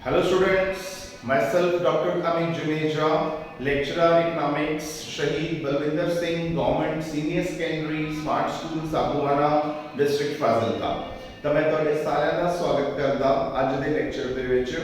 Hello students, myself Dr. Amit Juneja, lecturer economics, Shahid Balwinder Singh, Government Senior Secondary Smart School Sabuana, District Fazilka। ਤਾਂ ਮੈਂ ਤੁਹਾਡੇ ਸਾਰਿਆਂ ਦਾ ਸਵਾਗਤ ਕਰਦਾ ਅੱਜ ਦੇ ਲੈਕਚਰ ਦੇ ਵਿੱਚ।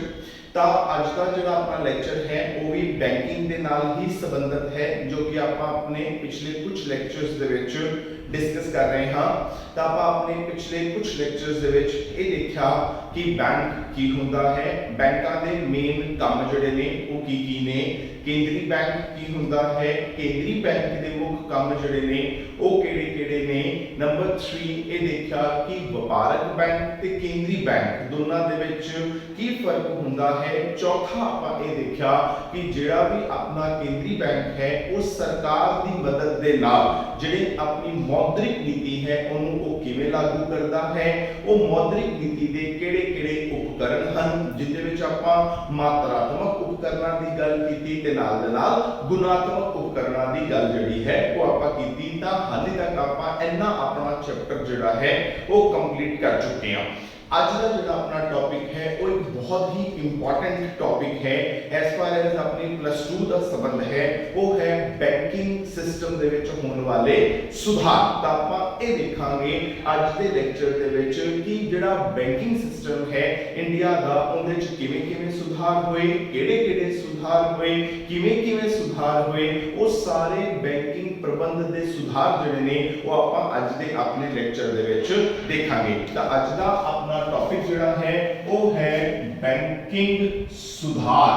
ਤਾਂ ਅੱਜ ਦਾ ਜਿਹੜਾ ਆਪਣਾ ਲੈਕਚਰ ਹੈ ਉਹ ਵੀ ਬੈਂਕਿੰਗ ਦੇ ਨਾਲ ਹੀ ਸੰਬੰਧਿਤ ਹੈ, ਜੋ ਕਿ ਆਪਾਂ ਆਪਣੇ ਪਿਛਲੇ ਕੁਝ ਲੈਕਚਰਸ ਦੇ ਵਿੱਚ डिस्कस कर रहे हाँ। तो आप अपने पिछले कुछ लेक्चर्स दे विच ये देखा कि बैंक की हुंदा है, बैंकां दे मेन काम जिहड़े ने वो की ने, केंद्री बैंक की हुंदा है, केंद्री बैंक दे मुख्य काम जिहड़े ने वो किहड़े-किहड़े ने। नंबर 3 ये देखा कि व्यापारक बैंक ते केंद्री बैंक दोनों दे विच की फर्क हुंदा है। चौथा आपां ये देखा कि जिहड़ा भी अपना केंद्री बैंक है उस सरकार दी मदद दे नाल जिहड़े अपनी मौद्रिक नीति है उन्होंने वो किवें लागू करता है, वो मौद्रिक नीति दे किहड़े-किहड़े उपकरण हन, जिहदे विच आपां मात्रात्मक उपकरणां दी गल कीती ते नाल दे नाल गुणात्मक उपकरणां दी गल जिहड़ी है वो आपां कीती। तां हाले तक आपां इन्ना अपना चैप्टर जिहड़ा है वो कंप्लीट कर चुके हां। आज का जो अपना टॉपिक है वो एक बहुत ही इंपॉर्टेंट टॉपिक है एज फार एज अपनी प्लस 2 का संबंध है, वो है बैंकिंग सिस्टम दे विच होने वाले सुधार। तो आप ये देखांगे आज के लेक्चर दे विच कि जिहड़ा बैंकिंग सिस्टम है इंडिया दा उहदे विच किवें-किवें सुधार होए, किहड़े-किहड़े सुधार होए, किवें-किवें सुधार होए, वो सारे बैंकिंग प्रबंध दे सुधार जिहड़े ने वो आपां अज दे अपने लेक्चर दे विच देखांगे। तो अज दा अपना टॉपिक जिहड़ा है वो है बैंकिंग सुधार।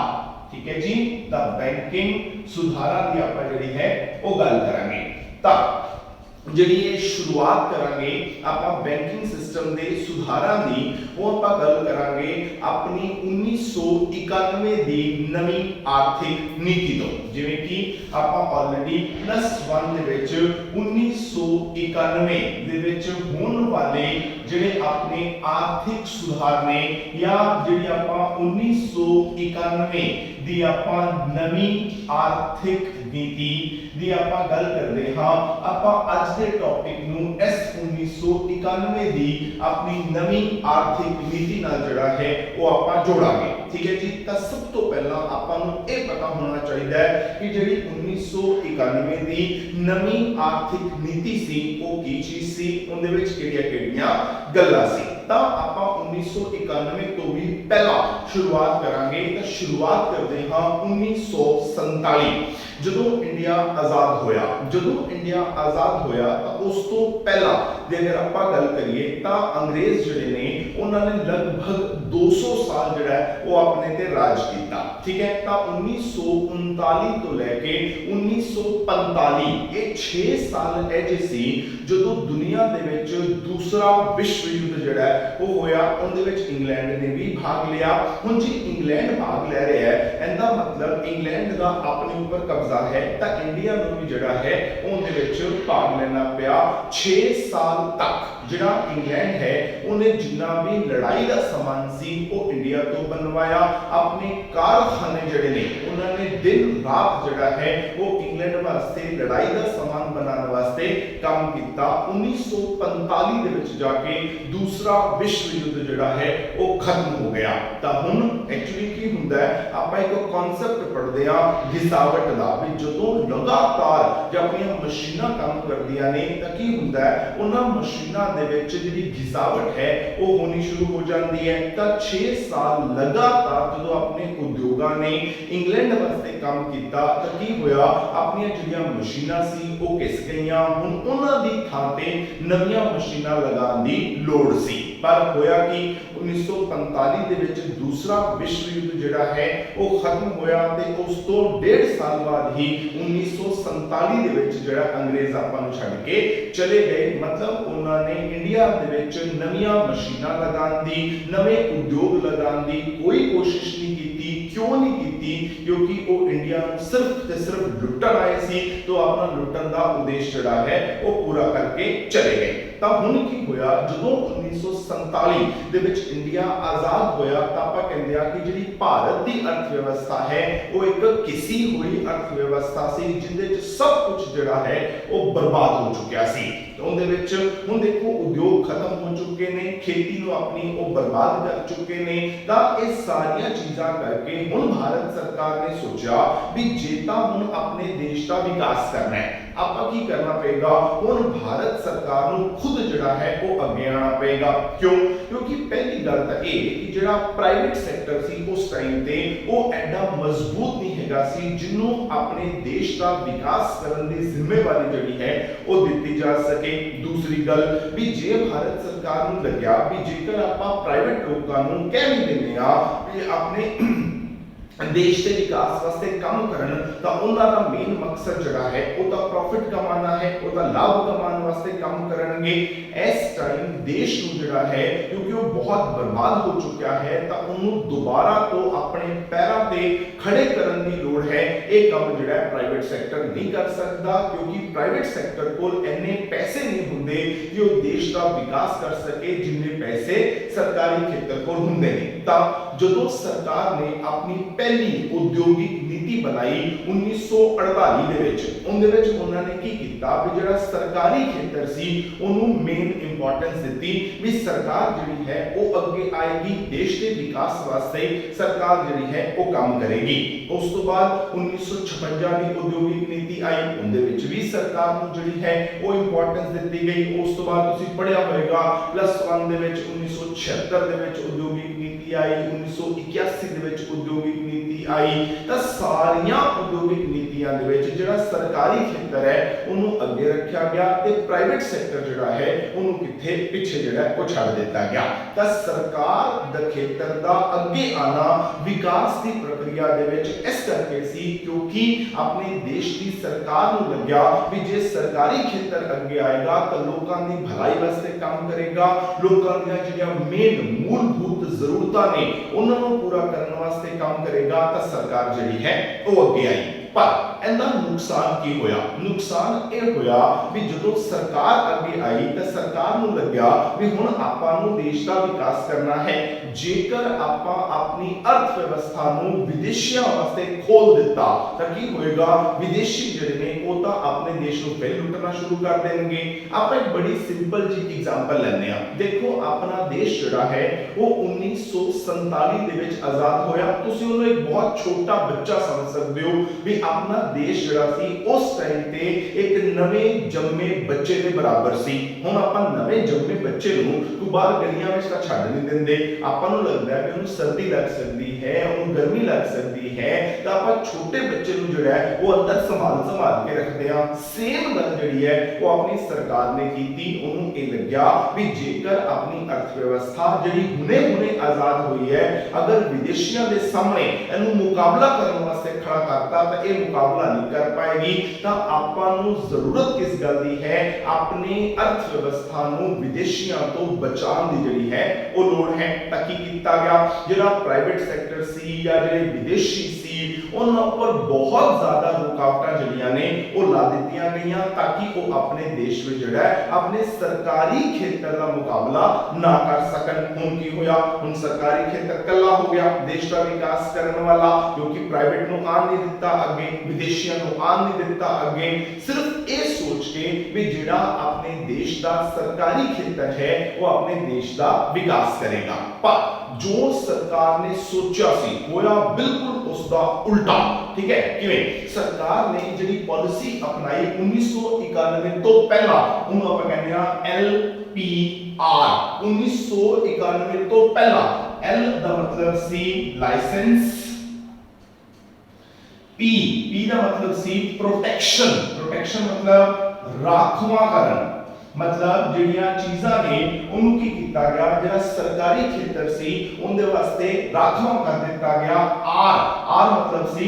ठीक है जी, द बैंकिंग सुधारा दी आपां जिहड़ी है वो गल करांगे। तां जिहड़ी ये शुरुआत करांगे आपां बैंकिंग सिस्टम दे सुधारां दी, वो आपां गल करांगे अपनी 1991 दी नवी आर्थिक नीति तो। जिवें कि आपां ऑलरेडी +1 दे विच 1991 दे विच होने वाले जिहड़े अपने आर्थिक सुधार ने या जिहड़ी आपां 1991 दी आपां नवी आर्थिक नीति दी आपां गल करदे हां। आपां अज दे टॉपिक नू इस 1991 दी अपनी नवी आर्थिक नीति नाल जिहड़ा है वो आपां जोड़ांगे। ठीक है जी, तो सब तो पहला आपां नू ये पता होना चाहिए कि जिहड़ी 1991 दी नवी आर्थिक नीति सी वो की चीज सी, उहदे विच किहड़ियां-किहड़ियां गल्लां सी। तो आपां 1991 तो भी पहला शुरुआत करांगे। तो शुरुआत करते हां 1947 ਜਦੋਂ ਇੰਡੀਆ ਆਜ਼ਾਦ ਹੋਇਆ। ਜਦੋਂ ਇੰਡੀਆ ਆਜ਼ਾਦ ਹੋਇਆ ਤਾਂ ਉਸ ਤੋਂ ਪਹਿਲਾਂ ਜੇ ਅਗਰ ਆਪਾਂ ਗੱਲ ਕਰੀਏ ਤਾਂ ਅੰਗਰੇਜ਼ ਜਿਹੜੇ ਨੇ ਉਹਨਾਂ ਨੇ ਲਗਭਗ 200 ਸਾਲ ਜਿਹੜਾ ਉਹ ਆਪਣੇ ਤੇ ਰਾਜ ਕੀਤਾ। ਠੀਕ ਹੈ, ਤਾਂ 1939 ਤੋਂ ਲੈ ਕੇ 1945 ਇਹ 6 ਸਾਲ ਇਹ ਸੀ ਜਦੋਂ ਦੁਨੀਆ ਦੇ ਵਿੱਚ ਦੂਸਰਾ ਵਿਸ਼ਵ ਯੁੱਧ ਜਿਹੜਾ ਉਹ ਹੋਇਆ। ਉਹਦੇ ਵਿੱਚ ਇੰਗਲੈਂਡ ਨੇ ਵੀ ਭਾਗ ਲਿਆ। ਹੁਣ ਜੀ ਇੰਗਲੈਂਡ ਭਾਗ ਲੈ ਰਿਹਾ ਹੈ, ਇਹਦਾ ਮਤਲਬ ਇੰਗਲੈਂਡ ਦਾ ਆਪਣੇ ਉੱਪਰ ਕਬਜ਼ਾ है, तो इंडिया नूं भी जिहड़ा है उहदे विच भाग लेना पिया। 6 साल तक जिहड़ा इंग्लैंड है उन्हें जिन्ना भी लड़ाई का समान सी वो इंडिया तो बनवाया। अपने कारखाने जिहड़े ने उन्होंने दिन रात जिहड़ा है वो इंग्लैंड वास्ते लड़ाई का समान बनाने वास्ते काम किया। 1945 दे विच जाके दूसरा विश्व युद्ध जिहड़ा है वो खत्म हो गया। तो हुण एक्चुअली की हुंदा है, आपां एक कॉन्सेप्ट पढ़दे आ घिसावट दा, ਜਦੋਂ ਲਗਾਤਾਰ ਜੇ ਆਪਣੀਆਂ ਮਸ਼ੀਨਾਂ ਕੰਮ ਕਰਦੀਆਂ ਨੇ ਤਾਂ ਕੀ ਹੁੰਦਾ ਹੈ, ਉਹਨਾਂ ਮਸ਼ੀਨਾਂ ਦੇ ਵਿੱਚ ਜਿਹੜੀ ਘਿਸਾਵਟ ਹੈ ਉਹ ਹੋਣੀ ਸ਼ੁਰੂ ਹੋ ਜਾਂਦੀ ਹੈ। ਤਾਂ 6 ਸਾਲ ਲਗਾਤਾਰ ਜਦੋਂ ਆਪਣੇ ਉਦਯੋਗਾਂ ਨੇ ਇੰਗਲੈਂਡ ਵਾਸਤੇ ਕੰਮ ਕੀਤਾ ਤਾਂ ਕੀ ਹੋਇਆ, ਆਪਣੀਆਂ ਜਿਹੜੀਆਂ ਮਸ਼ੀਨਾਂ ਸੀ ਉਹ ਘਿਸ ਗਈਆਂ। ਹੁਣ ਉਹਨਾਂ ਦੀ ਥਾਂ ਤੇ ਨਵੀਆਂ ਮਸ਼ੀਨਾਂ ਲਗਾਉਣ ਦੀ ਲੋੜ ਸੀ। ਪਰ ਹੋਇਆ ਕਿ 1945 ਦੇ ਵਿੱਚ ਦੂਸਰਾ ਵਿਸ਼ਵ ਯੁੱਧ ਜਿਹੜਾ ਹੈ ਉਹ ਖਤਮ ਹੋਇਆ ਤੇ ਉਸ ਤੋਂ 1.5 ਸਾਲ ਬਾਅਦ ਹੀ 1947 ਦੇ ਵਿੱਚ ਜਿਹੜਾ ਅੰਗਰੇਜ਼ ਆਪਾਂ ਨੂੰ ਛੱਡ ਕੇ ਚਲੇ ਗਏ। ਮਤਲਬ ਉਹਨਾਂ ਨੇ ਇੰਡੀਆ ਦੇ ਵਿੱਚ ਨਵੀਆਂ ਮਸ਼ੀਨਾਂ ਲਗਾਉਣ ਦੀ, ਨਵੇਂ ਉਦਯੋਗ ਲਗਾਉਣ ਦੀ ਕੋਈ ਕੋਸ਼ਿਸ਼ ਨਹੀਂ ਕੀਤੀ। क्यों नहीं की? क्योंकि वो इंडिया सिर्फ ते सिर्फ लुटन आए सी, तो अपना लुटन का उद्देश्य जिहड़ा है वो पूरा करके चले गए। ਤਾਂ ਹੁਣ ਕੀ ਹੋਇਆ, ਜਦੋਂ 1947 ਦੇ ਵਿੱਚ ਇੰਡੀਆ ਆਜ਼ਾਦ ਹੋਇਆ ਤਾਂ ਆਪਾਂ ਕਹਿੰਦੇ ਆ ਕਿ ਜਿਹੜੀ ਭਾਰਤ ਦੀ ਅਰਥ ਵਿਵਸਥਾ ਹੈ ਉਹ ਇੱਕ ਕਿਸੀ ਹੋਈ ਅਰਥ ਵਿਵਸਥਾ ਸੀ, ਜਿੰਦੇ ਵਿੱਚ ਸਭ ਕੁਝ ਜਿਹੜਾ ਹੈ ਉਹ ਬਰਬਾਦ ਹੋ ਚੁੱਕਿਆ ਸੀ। ਉਹਦੇ ਵਿੱਚ ਹੁਣ ਦੇਖੋ ਉਦਯੋਗ ਖਤਮ ਹੋ ਚੁੱਕੇ ਨੇ, ਖੇਤੀ ਨੂੰ ਆਪਣੀ ਉਹ ਬਰਬਾਦ ਕਰ ਚੁੱਕੇ ਨੇ। ਤਾਂ ਇਹ ਸਾਰੀਆਂ ਚੀਜ਼ਾਂ ਕਰਕੇ ਹੁਣ ਭਾਰਤ ਸਰਕਾਰ ਨੇ ਸੋਚਿਆ ਵੀ ਜੇ ਤਾਂ ਹੁਣ ਆਪਣੇ ਦੇਸ਼ ਦਾ ਵਿਕਾਸ ਕਰਨਾ ਹੈ, ਆਪਾਂ ਕੀ ਕਰਨਾ ਪਏਗਾ, ਹੁਣ ਭਾਰਤ ਸਰਕਾਰ ਨੂੰ ਖੁਦ ਜਿਹੜਾ ਹੈ ਉਹ ਅੱਗੇ ਆਣਾ ਪਏਗਾ। ਕਿਉਂ? ਕਿਉਂਕਿ ਪਹਿਲੀ ਗੱਲ ਤਾਂ ਇਹ ਕਿ ਜਿਹੜਾ ਪ੍ਰਾਈਵੇਟ ਸੈਕਟਰ ਸੀ ਉਸ ਟਾਈਮ ਤੇ ਉਹ ਐਡਾ ਮਜ਼ਬੂਤ ਨਹੀਂ ਹੈਗਾ ਸੀ ਜਿਹਨੂੰ ਆਪਣੇ ਦੇਸ਼ ਦਾ ਵਿਕਾਸ ਕਰਨ ਦੀ ਜ਼ਿੰਮੇਵਾਰੀ ਜਿਹੜੀ ਹੈ ਉਹ ਦਿੱਤੀ ਜਾ ਸਕੇ। ਦੂਸਰੀ ਗੱਲ ਵੀ ਜੇ ਭਾਰਤ ਸਰਕਾਰ ਨੂੰ ਲੱਗਿਆ ਵੀ ਜੇਕਰ ਆਪਾਂ ਪ੍ਰਾਈਵੇਟ ਲੋਕਾਂ ਨੂੰ ਕਹਿ ਵੀ ਦਿੰਦੇ ਆ ਵੀ ਆਪਣੇ देश के विकास वास्ते काम करन, तो उनका दा मेन मकसद जड़ा है वो तो प्रॉफिट कमाना है, वो तो लाभ कमाने वास्ते काम करनगे। इस टाइम देश ਨੂੰ ਜਿਹੜਾ ਹੈ क्योंकि वो बहुत बर्बाद हो चुका है ਤਾਂ ਉਹਨੂੰ ਦੁਬਾਰਾ ਤੋਂ ਆਪਣੇ ਪੈਰਾਂ ਤੇ ਖੜੇ ਕਰਨ ਦੀ ਲੋੜ ਹੈ। ਇਹ ਕੰਮ ਜਿਹੜਾ ਪ੍ਰਾਈਵੇਟ ਸੈਕਟਰ ਨਹੀਂ ਕਰ ਸਕਦਾ ਕਿਉਂਕਿ ਪ੍ਰਾਈਵੇਟ ਸੈਕਟਰ ਕੋਲ ਇੰਨੇ ਪੈਸੇ ਨਹੀਂ ਹੁੰਦੇ ਕਿ ਉਹ ਦੇਸ਼ ਦਾ ਵਿਕਾਸ ਕਰ ਸਕੇ ਜਿੰਨੇ ਪੈਸੇ ਸਰਕਾਰੀ ਖੇਤਰ ਕੋਲ ਹੁੰਦੇ ਨੇ। ਤਾਂ ਜਦੋਂ ਸਰਕਾਰ ਨੇ ਆਪਣੀ ਪਹਿਲੀ ਉਦਯੋਗਿਕ ਨੀਤੀ ਬਣਾਈ 1948 ਦੇ ਵਿੱਚ, ਉਹਦੇ ਵਿੱਚ ਉਹਨਾਂ ਨੇ ਕੀ ਕੀਤਾ ਵੀ ਜਿਹੜਾ ਸਰਕਾਰੀ ਖੇਤਰ ਸੀ ਉਹਨੂੰ ਮੇਨ ਇੰਪੋਰਟੈਂਸ ਦਿੱਤੀ ਵੀ ਸਰਕਾਰ ਜਿਹੜੀ ਹੈ ਉਹ ਅੱਗੇ ਆਏਗੀ, ਦੇਸ਼ ਦੇ ਵਿਕਾਸ ਵਾਸਤੇ ਸਰਕਾਰ ਜਿਹੜੀ ਹੈ ਉਹ ਕੰਮ ਕਰੇਗੀ। ਉਸ ਤੋਂ ਬਾਅਦ 1956 ਦੀ ਉਦਯੋਗਿਕ ਨੀਤੀ ਆਈ, ਉਹਦੇ ਵਿੱਚ ਵੀ ਸਰਕਾਰ ਨੂੰ ਜਿਹੜੀ ਹੈ ਉਹ ਇੰਪੋਰਟੈਂਸ ਦਿੱਤੀ ਗਈ। ਉਸ ਤੋਂ ਬਾਅਦ ਤੁਸੀਂ ਪੜ੍ਹਿਆ ਹੋਵੇਗਾ +1 ਦੇ ਵਿੱਚ 1976 ਦੇ ਵਿੱਚ ਉਦਯੋਗਿਕ ਨੀਤੀ ਆਈ, 1981 ਦੇ ਵਿੱਚ ਉਦਯੋਗਿਕ ਨੀਤੀ ਆਈ। ਤਾਂ ਸਾਰੀਆਂ ਉਦਯੋਗਿਕ ਨੀਤੀਆਂ ਦੇ ਵਿੱਚ ਜਿਹੜਾ ਸਰਕਾਰੀ ਖੇਤਰ ਹੈ ਉਹਨੂੰ ਅੱਗੇ ਰੱਖਿਆ ਗਿਆ ਤੇ ਪ੍ਰਾਈਵੇਟ ਸੈਕਟਰ ਜਿਹੜਾ ਹੈ ਉਹਨੂੰ ਕਿੱਥੇ ਪਿੱਛੇ ਜਿਹੜਾ ਉਹ ਛੱਡ ਦਿੱਤਾ ਗਿਆ। ਤਾਂ ਸਰਕਾਰ ਦਾ ਖੇਤਰ ਦਾ ਅੱਗੇ ਆਣਾ ਵਿਕਾਸ ਦੀ ਪ੍ਰਕਿਰਿਆ ਦੇ ਵਿੱਚ ਇਸ ਕਰਕੇ ਸੀ ਕਿਉਂਕਿ ਆਪਣੇ ਦੇਸ਼ ਦੀ ਸਰਕਾਰ ਨੂੰ ਲੱਗਿਆ ਵੀ ਜੇ ਸਰਕਾਰੀ ਖੇਤਰ ਅੱਗੇ ਆਏਗਾ ਤਾਂ ਲੋਕਾਂ ਦੀ ਭਲਾਈ ਵਾਸਤੇ ਕੰਮ ਕਰੇਗਾ, ਲੋਕਾਂ ਦੀਆਂ ਜਿਹੜੀਆਂ ਮੇਨ ਮੂਲਭੂਤ ਜ਼ਰੂਰਤਾਂ ਨੇ ਉਹਨਾਂ ਨੂੰ ਪੂਰਾ ਕਰਨ ਵਾਸਤੇ ਕੰਮ ਕਰੇਗਾ। ਤਾਂ ਸਰਕਾਰ ਜਿਹੜੀ ਹੈ ਉਹ ਅੱਗੇ ਆਈ। ਪਰ ਇਹਦਾ ਨੁਕਸਾਨ ਕੀ ਹੋਇਆ? ਨੁਕਸਾਨ ਇਹ ਹੋਇਆ ਵੀ ਜਦੋਂ ਸਰਕਾਰ ਅੱਗੇ ਆਈ ਤਾਂ ਸਰਕਾਰ ਨੂੰ ਲੱਗਿਆ ਵੀ ਹੁਣ ਆਪਾਂ ਨੂੰ ਦੇਸ਼ ਦਾ ਵਿਕਾਸ ਕਰਨਾ ਹੈ। ਜੇਕਰ ਆਪਾਂ ਆਪਣੀ ਅਰਥ ਵਿਵਸਥਾ ਨੂੰ ਵਿਦੇਸ਼ੀਆਂ ਵਾਸਤੇ ਖੋਲ ਦਿੱਤਾ ਤਾਂ ਕੀ ਹੋਏਗਾ, ਵਿਦੇਸ਼ੀ ਜਿਹੜੇ ਨੇ ਉਹ ਤਾਂ ਆਪਣੇ ਦੇਸ਼ ਨੂੰ ਫਿਰ ਲੁੱਟਣਾ ਸ਼ੁਰੂ ਕਰ ਦੇਣਗੇ। ਆਪਾਂ ਇੱਕ ਬੜੀ ਸਿੰਪਲ ਜੀ ਐਗਜ਼ਾਮਪਲ ਲੈਂਦੇ ਆ। ਦੇਖੋ ਆਪਣਾ ਦੇਸ਼ ਜਿਹੜਾ ਹੈ ਉਹ 1947 ਦੇ ਵਿੱਚ ਆਜ਼ਾਦ ਹੋਇਆ। ਤੁਸੀਂ ਉਹਨੂੰ ਇੱਕ ਬਹੁਤ ਛੋਟਾ ਬੱਚਾ ਸਮਝ ਸਕਦੇ ਹੋ ਵੀ ਆਪਣਾ ਦੇਸ਼ ਜਿਹੜਾ ਸੀ ਉਸ ਟਾਈਮ ਤੇ ਇੱਕ ਨਵੇਂ ਜੰਮੇ ਬੱਚੇ ਦੇ ਬਰਾਬਰ ਸੀ। ਹੁਣ ਆਪਾਂ ਨਵੇਂ ਜੰਮੇ ਬੱਚੇ ਨੂੰ ਕੋਈ ਬਾਹਰ ਗਲੀਆਂ ਵਿੱਚ ਤਾਂ ਛੱਡ ਨਹੀਂ ਦਿੰਦੇ। ਆਪਾਂ ਨੂੰ ਲੱਗਦਾ ਹੈ ਕਿ ਉਹਨੂੰ ਸਰਦੀ ਲੱਗ ਸਕਦੀ ਹੈ, ਉਹਨੂੰ ਗਰਮੀ ਲੱਗ ਸਕਦੀ ਹੈ, ਤਾਂ ਆਪਾਂ ਛੋਟੇ ਬੱਚੇ ਨੂੰ ਜਿਹੜਾ ਹੈ ਉਹ ਅੰਦਰ ਸੰਭਾਲ ਕੇ ਰੱਖਦੇ ਆ। ਸੇਮ ਗੱਲ ਜਿਹੜੀ ਹੈ ਉਹ ਆਪਣੀ ਸਰਕਾਰ ਨੇ ਕੀਤੀ। ਉਹਨੂੰ ਇਹ ਲੱਗਿਆ ਵੀ ਜੇਕਰ ਆਪਣੀ ਅਰਥ ਵਿਵਸਥਾ ਜਿਹੜੀ ਹੁਣੇ ਆਜ਼ਾਦ ਹੋਈ ਹੈ ਅਗਰ ਵਿਦੇਸ਼ੀਆਂ ਦੇ ਸਾਹਮਣੇ ਇਹਨੂੰ ਮੁਕਾਬਲਾ ਕਰਨ ਵਾਸਤੇ ਖੜਾ ਕਰਤਾ ਤਾਂ ਇਹ ਮੁਕਾਬਲਾ ਨਹੀਂ ਕਰ ਪਾਏਗੀ। ਤਾਂ ਆਪਾਂ ਨੂੰ ਜ਼ਰੂਰਤ ਕਿਸ ਗੱਲ ਦੀ ਹੈ, ਆਪਣੀ ਅਰਥ ਵਿਵਸਥਾ ਨੂੰ ਵਿਦੇਸ਼ੀਆਂ ਤੋਂ ਬਚਾਉਣ ਦੀ ਜਿਹੜੀ ਹੈ ਉਹ ਲੋੜ ਹੈ। ਤਾਂ ਕੀ ਕੀਤਾ ਗਿਆ, ਜਿਹੜਾ ਪ੍ਰਾਈਵੇਟ ਸੈਕਟਰ ਸੀ ਜਾਂ ਜਿਹੜੇ ਵਿਦੇਸ਼ੀ ਸੀ ਉਹਨਾਂ ਉੱਪਰ ਬਹੁਤ ਜ਼ਿਆਦਾ ਰੁਕਾਵਟਾਂ ਜਿਹੜੀਆਂ ਨੇ ਉਹ ਲਾ ਦਿੱਤੀਆਂ ਗਈਆਂ ਤਾਂ ਕਿ ਉਹ ਆਪਣੇ ਦੇਸ਼ ਵਿੱਚ ਜਿਹੜਾ ਆਪਣੇ ਸਰਕਾਰੀ ਖੇਤਰ ਦਾ ਮੁਕਾਬਲਾ ਨਾ ਕਰ ਸਕਣ। ਹੁਣ ਕੀ ਹੋਇਆ, ਹੁਣ ਸਰਕਾਰੀ ਖੇਤਰ ਕੱਲਾ ਹੋ ਗਿਆ ਦੇਸ਼ ਦਾ ਵਿਕਾਸ ਕਰਨ ਵਾਲਾ ਕਿਉਂਕਿ ਪ੍ਰਾਈਵੇਟ ਨੂੰ ਆਣ ਨਹੀਂ ਦਿੱਤਾ ਅੱਗੇ, ਵਿਦੇਸ਼ੀਆਂ ਨੂੰ ਆਣ ਨਹੀਂ ਦਿੱਤਾ ਅੱਗੇ। ਸਿਰਫ ਇਹ ਸੋਚ ਕੇ ਵੀ ਜਿਹੜਾ ਆਪਣੇ ਦੇਸ਼ ਦਾ ਸਰਕਾਰੀ ਖੇਤਰ ਹੈ ਉਹ ਆਪਣੇ ਦੇਸ਼ ਦਾ ਵਿਕਾਸ ਕਰੇਗਾ। ਪਰ ਜੋ ਸਰਕਾਰ ਨੇ ਸੋਚਿਆ ਸੀ ਹੋਇਆ ਬਿਲਕੁਲ ਉਸ ਦਾ ਉਲਟਾ। ਠੀਕ ਹੈ, ਕਿਵੇਂ? ਸਰਕਾਰ ਨੇ ਜਿਹੜੀ ਪਾਲਿਸੀ ਅਪਣਾਈ 1991 ਤੋਂ ਪਹਿਲਾਂ ਉਹਨੂੰ ਆਪਾਂ ਕਹਿੰਦੇ ਆ LPR 1991 ਤੋਂ ਪਹਿਲਾਂ। L ਦਾ ਮਤਲਬ ਸੀ ਲਾਇਸੈਂਸ, P ਦਾ ਮਤਲਬ ਸੀ ਪ੍ਰੋਟੈਕਸ਼ਨ मतलब ਰਾਖਵਾਂਕਰਨ। मतलब ਜਿਹੜੀਆਂ ਚੀਜ਼ਾਂ ਨੇ ਉਹਨੂੰ ਕੀ ਕੀਤਾ ਗਿਆ, ਜਿਹੜਾ ਸਰਕਾਰੀ ਖੇਤਰ ਸੀ ਉਹਦੇ ਵਾਸਤੇ ਰਾਖਵਾਂ ਕਰ ਦਿੱਤਾ ਗਿਆ। R ਮਤਲਬ ਸੀ